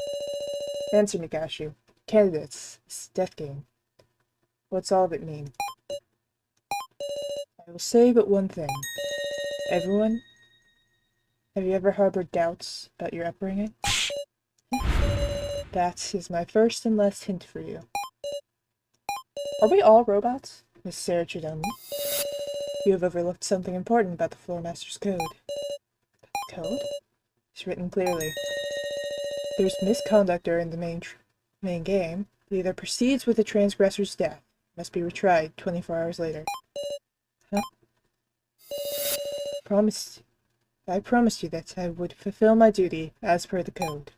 Answer me, Gashu. Candidates. This death game. What's all of it mean? I will say but one thing. Everyone, have you ever harbored doubts about your upbringing? That is my first and last hint for you. Are we all robots? Miss Sarah Chidum? You have overlooked something important about the Floor Master's code. The code? It's written clearly. There's misconduct during the main game. It either proceeds with the transgressor's death. Must be retried 24 hours later. Huh? I promised you that I would fulfill my duty as per the code.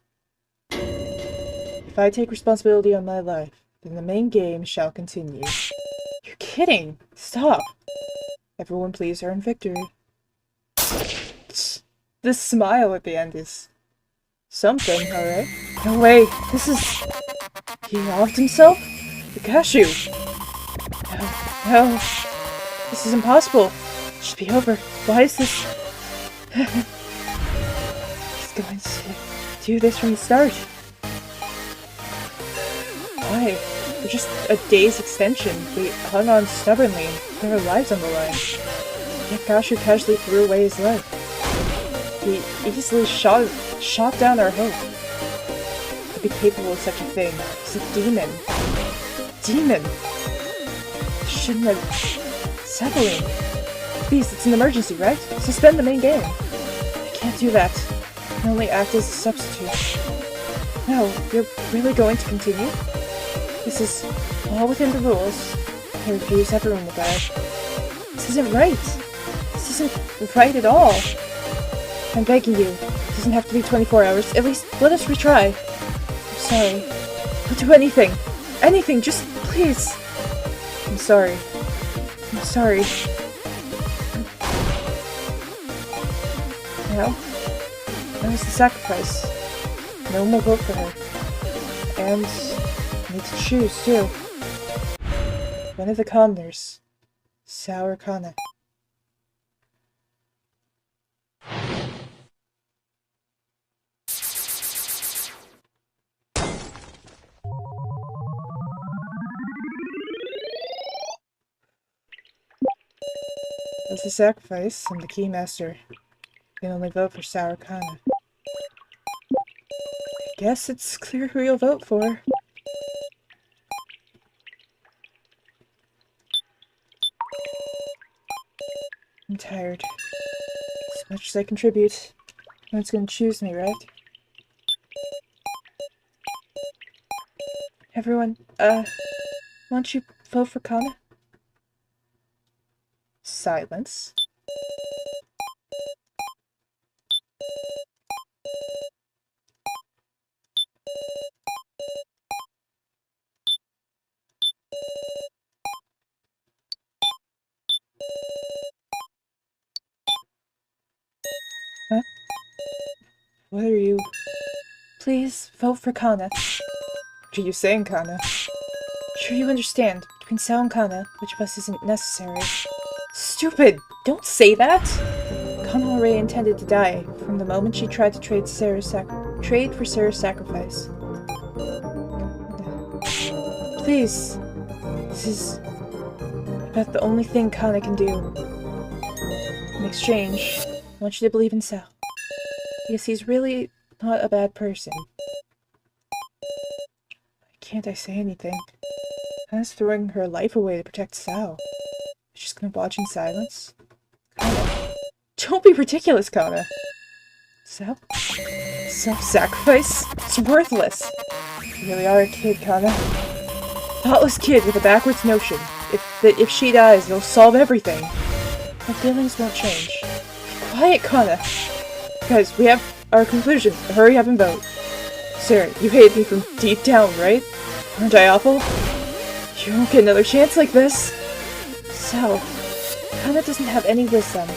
If I take responsibility on my life, then the main game shall continue. You're kidding! Stop! Everyone please earn victory. The smile at the end is something, alright? No way! This is... He offed himself? The cashew! No. This is impossible. It should be over. Why is this... He's going to do this from the start. Why? For just a day's extension, we hung on stubbornly and put our lives on the line. Yet Gashu casually threw away his life. He easily shot down our hope. To be capable of such a thing, he's a demon. Demon! Shouldn't have... Settling. Please, it's an emergency, right? Suspend the main game. I can't do that. I can only act as a substitute. No, you're really going to continue? This is all within the rules. I refuse, everyone will die. This isn't right. This isn't right at all. I'm begging you. It doesn't have to be 24 hours. At least, let us retry. I'm sorry. I'll do anything. Anything, just please. I'm sorry. I'm sorry. Now? That was the sacrifice. No one will vote for her. And I need to choose, too. One of the commoners. Sour Kana. As the sacrifice, I'm the keymaster. You can only vote for Sour Kana. I guess it's clear who you'll vote for. I'm tired. As much as I contribute, no one's gonna choose me, right? Everyone, why don't you vote for Kana? Silence. Huh? What are you... Please, vote for Kana. What are you saying, Kana? Sure you understand. Between Sao and Kana, which of us isn't necessary? Stupid! Don't say that! Kana already intended to die from the moment she tried to trade for Sarah's sacrifice. Please. This is about the only thing Kana can do. In exchange, I want you to believe in Sao. Because he's really not a bad person. Why can't I say anything? Kana's throwing her life away to protect Sao. She's gonna watch in silence? Kana. Don't be ridiculous, Kana! Sao? Self-sacrifice? It's worthless! You really are a kid, Kana. Thoughtless kid with a backwards notion. If she dies, it'll solve everything. My feelings won't change. Be quiet, Kana. Guys, we have our conclusion. Hurry up and vote. Sarah, you hate me from deep down, right? Aren't I awful? You won't get another chance like this. So, Kana doesn't have any wisdom.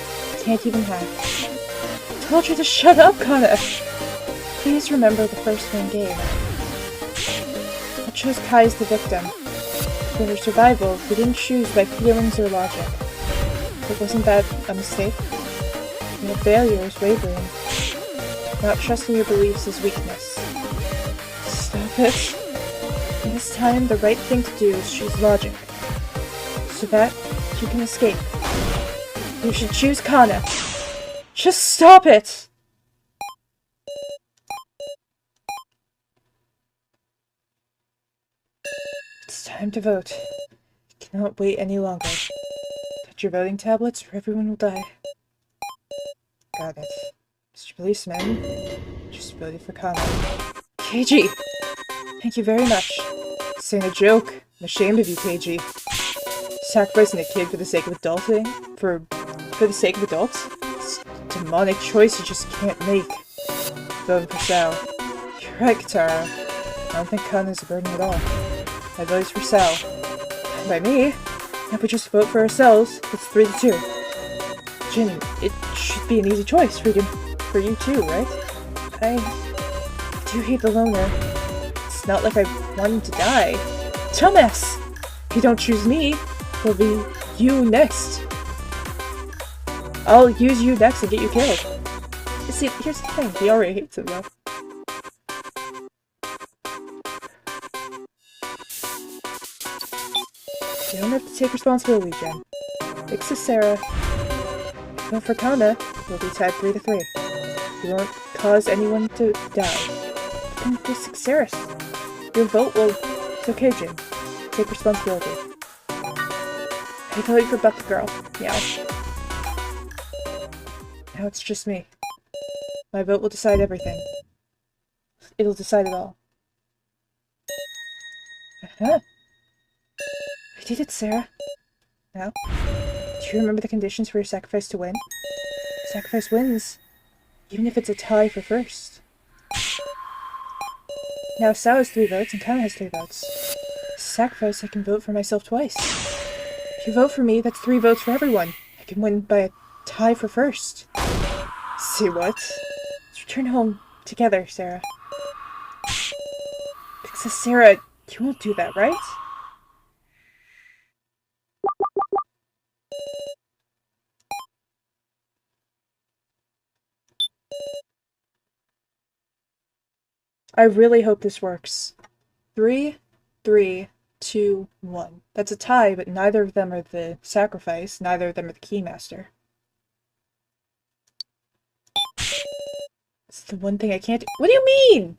Can't even have. I told you to shut up, Kana. Please remember the first one game. I chose Kai as the victim. For her survival, we didn't choose by feelings or logic. But wasn't that a mistake? Your failure is wavering. Not trusting your beliefs is weakness. Stop it. In this time, the right thing to do is choose logic. So that you can escape. You should choose Kana. Just stop it! It's time to vote. I cannot wait any longer. Put your voting tablets or everyone will die. Got it. Mr. Policeman, just voted for Kana. KG! Thank you very much. This ain't a joke. I'm ashamed of you, KG. Sacrificing a kid for the sake of adulting? For the sake of adults? It's a demonic choice you just can't make. Voting for Sal. You're right, Katara. I don't think Kana's a burden at all. My vote is for Sal. And by me, if we just vote for ourselves, it's 3-2. Jin, it should be an easy choice for you too, right? I do hate the loner. It's not like I want him to die. Dumbass! If you don't choose me, it'll be you next. I'll use you next and get you killed. See, here's the thing. He already hates him, though. You don't have to take responsibility, Jen. Thanks to Sarah. Vote for Kana, we'll be tied 3-3. You won't cause anyone to die. And this is Sarah. Your vote will... It's okay, Jin. Take responsibility. I voted for Bucket Girl. Meow. Now it's just me. My vote will decide everything. It'll decide it all. Uh-huh. I did it, Sarah. Now, do you remember the conditions for your sacrifice to win? Sacrifice wins, even if it's a tie for first. Now Sal has 3 votes and Kana has 3 votes. Sacrifice, I can vote for myself twice. If you vote for me, that's 3 votes for everyone. I can win by a tie for first. See what? Let's return home together, Sarah. Because Sarah, you won't do that, right? I really hope this works. 3, 3, 2, 1. That's a tie, but neither of them are the sacrifice, neither of them are the keymaster. It's the one thing I can't do. What do you mean?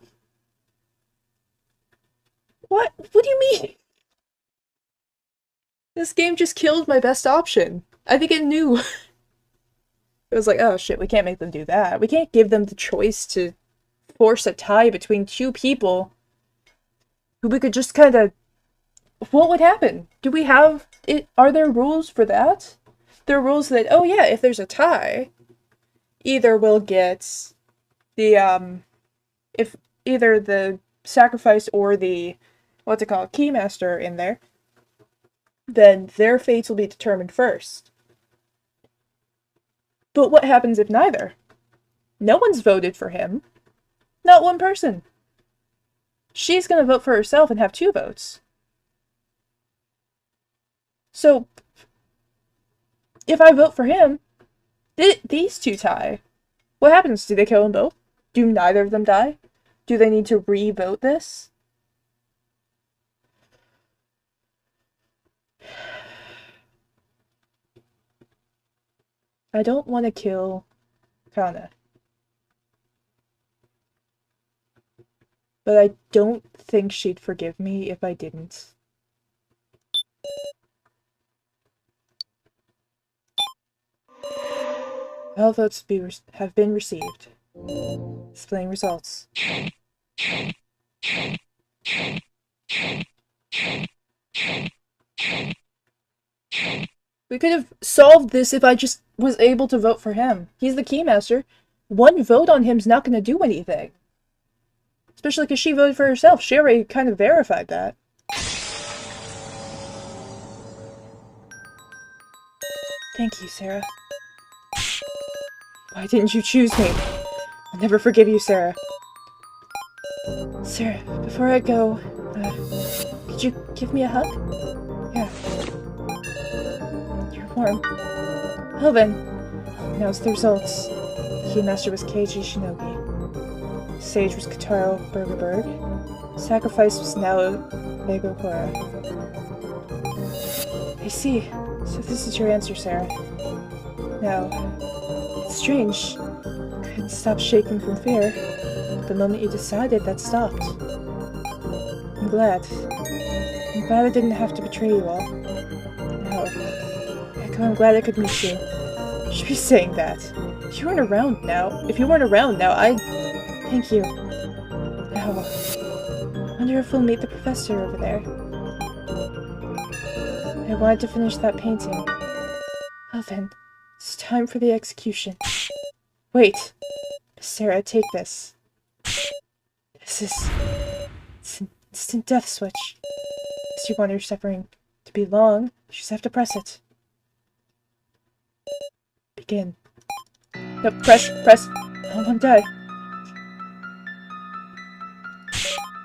What do you mean? This game just killed my best option. I think it knew. It was like, oh shit, we can't make them do that. We can't give them the choice to force a tie between 2 people who we could just kind of... What would happen? Do we have it? Are there rules for that? There are rules that, oh yeah, if there's a tie, either we'll get the, if either the sacrifice or the, what's it called, keymaster in there, then their fates will be determined first. But what happens if neither? No one's voted for him. Not one person. She's gonna vote for herself and have 2 votes. So, if I vote for him, these 2 tie. What happens? Do they kill them both? Do neither of them die? Do they need to re-vote this? I don't want to kill Kana. But I don't think she'd forgive me if I didn't. All votes have been received. Displaying results. We could have solved this if I just was able to vote for him. He's the keymaster. One vote on him's not going to do anything. Especially because she voted for herself. She already kind of verified that. Thank you, Sarah. Why didn't you choose me? I'll never forgive you, Sarah. Sarah, before I go, could you give me a hug? Yeah. You're warm. Well then, now's the results. The Keymaster was Keiji Shinobi. Sage was Kotaro Bergerberg. Sacrifice was Nao Begokora. I see. So this is your answer, Sarah. Now, it's strange. I couldn't stop shaking from fear. But the moment you decided, that stopped. I'm glad. I'm glad I didn't have to betray you all. No. Echo, I'm glad I could meet you. You should be saying that. If you weren't around now, Thank you. Now, I wonder if we'll meet the professor over there. I wanted to finish that painting. Well then, it's time for the execution. Wait! Sarah, take this. It's an instant death switch. If you want your suffering to be long, you just have to press it. Begin. No, press! I won't die.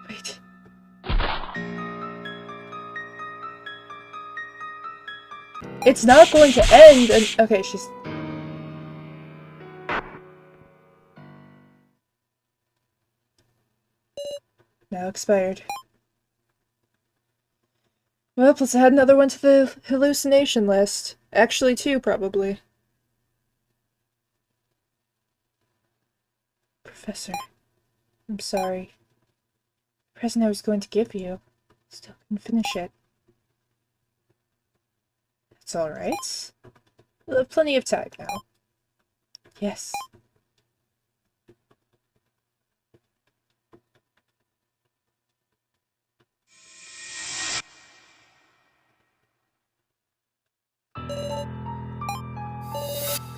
Wait. It's not going to end and okay, she's... Now expired. Well, let's add another one to the hallucination list. Actually, two, probably. Professor, I'm sorry. The present I was going to give you. Still couldn't finish it. That's alright. We'll have plenty of time now. Yes.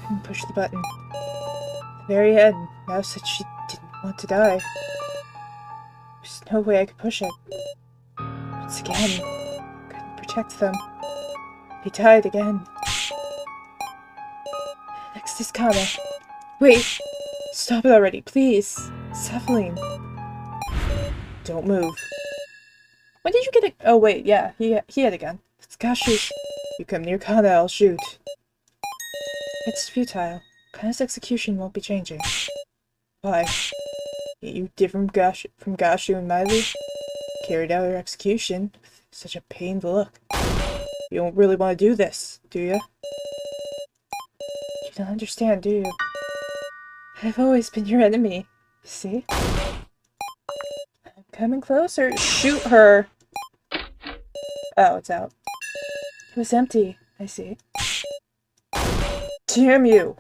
Couldn't push the button. The very end, Mao said she didn't want to die. There's no way I could push it. Once again, couldn't protect them. They died again. Next is Kana. Wait! Stop it already, please! Cephaline. Don't move. When did you get it? Oh wait, yeah, he had a gun. It's Gashu's. You come near Kana, I'll shoot. It's futile. Kana's execution won't be changing. Why? You different from Gashu and Miley? Carried out her execution with such a pained look. You don't really want to do this, do you? You don't understand, do you? I've always been your enemy. See? I'm coming closer. Shoot her! Oh, it's out. It was empty. I see. Damn you!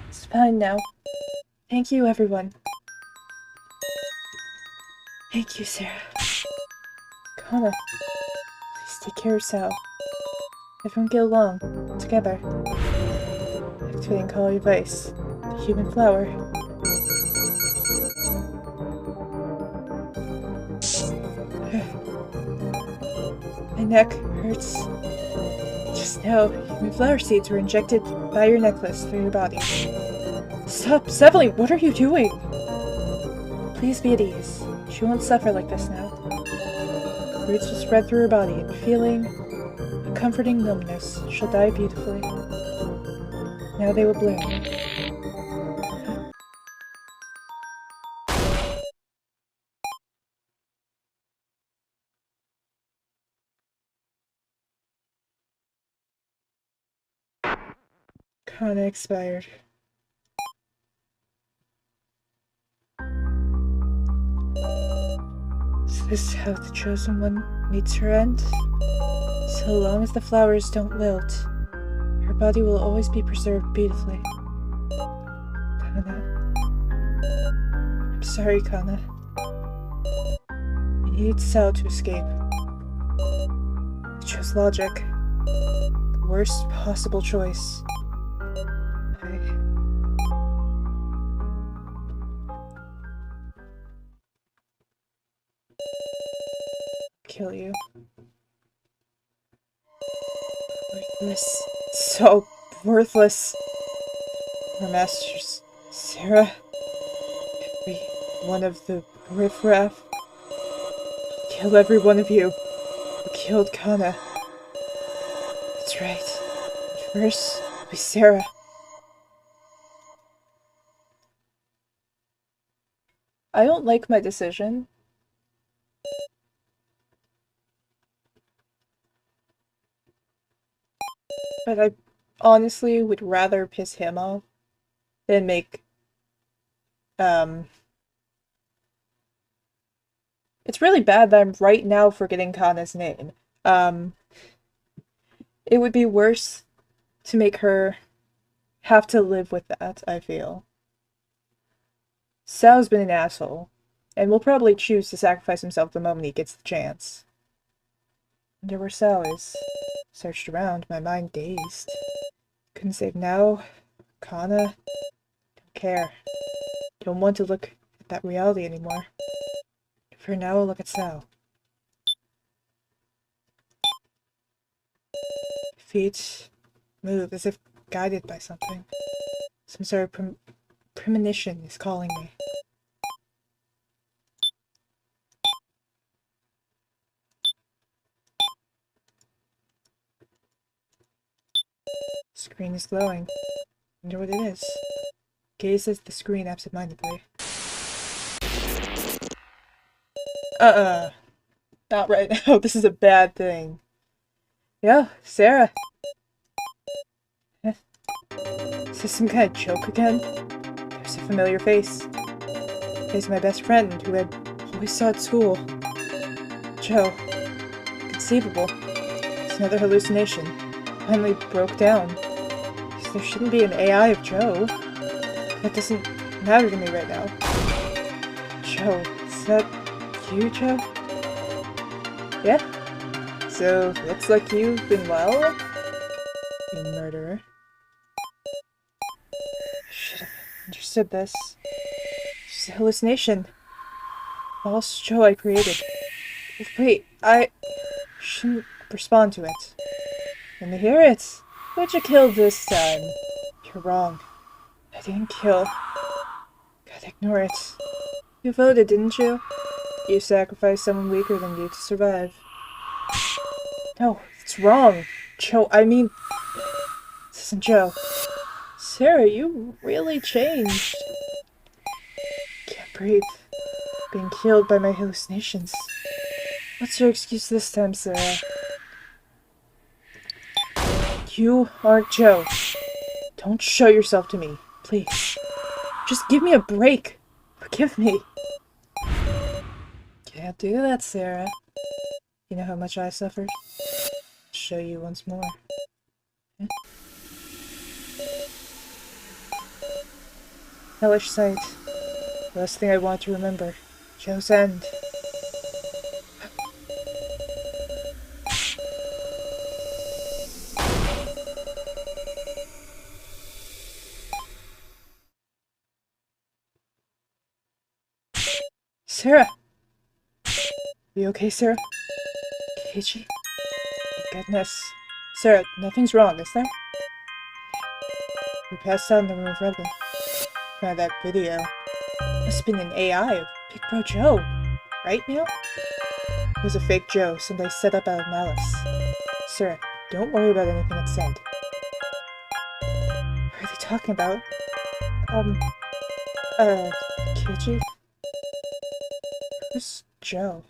It's fine now. Thank you, everyone. Thank you, Sarah. Kana, please take care of Sal. Everyone get along, together. Activating Kali Vice, the human flower. My neck hurts. Just now, human flower seeds were injected by your necklace through your body. Stop! Cephaline, what are you doing? Please be at ease. She won't suffer like this now. The roots will spread through her body, and feeling a comforting numbness, she'll die beautifully. Now they will bloom. Kana expired. Is this how the chosen one meets her end? So long as the flowers don't wilt, her body will always be preserved beautifully. Kana. I'm sorry, Kana. need Sao to escape. I chose logic. The worst possible choice. Kill you. Worthless. So worthless. Our masters, Sarah. Every one of the riffraff. Kill every one of you who killed Kana. That's right. But first, it'll be Sarah. I don't like my decision. But I honestly would rather piss him off than make, it's really bad that I'm right now forgetting Kana's name. It would be worse to make her have to live with that, I feel. Sao's been an asshole, and will probably choose to sacrifice himself the moment he gets the chance. Wonder where Sao is. Searched around, my mind dazed. Couldn't save now. Kana. Don't care. Don't want to look at that reality anymore. For now, I'll look at Sao. Feet move as if guided by something. Some sort of premonition is calling me. Screen is glowing. Wonder what it is. Gaze at the screen absentmindedly. Not right now. This is a bad thing. Yeah, Sarah. Is this some kind of joke again? There's a familiar face. Face of my best friend, who I always saw at school. Joe. Conceivable. It's another hallucination. Finally broke down. There shouldn't be an AI of Joe. That doesn't matter to me right now. Joe, is that you, Joe? Yeah? So, looks like you've been well? You murderer. Should have understood this. It's a hallucination. False Joe I created. Wait, I shouldn't respond to it. Let me hear it. Who'd you kill this time? You're wrong. I didn't kill. Gotta ignore it. You voted, didn't you? You sacrificed someone weaker than you to survive. No, it's wrong. Joe, I mean... This isn't Joe. Sarah, you really changed. Can't breathe. Being killed by my hallucinations. What's your excuse this time, Sarah? You aren't Joe. Don't show yourself to me, please. Just give me a break. Forgive me. Can't do that, Sarah. You know how much I suffered? I'll show you once more. Hellish sight. Last thing I want to remember. Joe's end. Sarah! You okay, Sarah? Keiichi? Thank goodness. Sarah, nothing's wrong, is there? We passed out in the room of Rebel. Found that video. Must have been an AI of Big Bro Joe. Right, Neil? It was a fake Joe somebody set up out of malice. Sarah, don't worry about anything it said. What are they talking about? Keiichi? Who's Joe?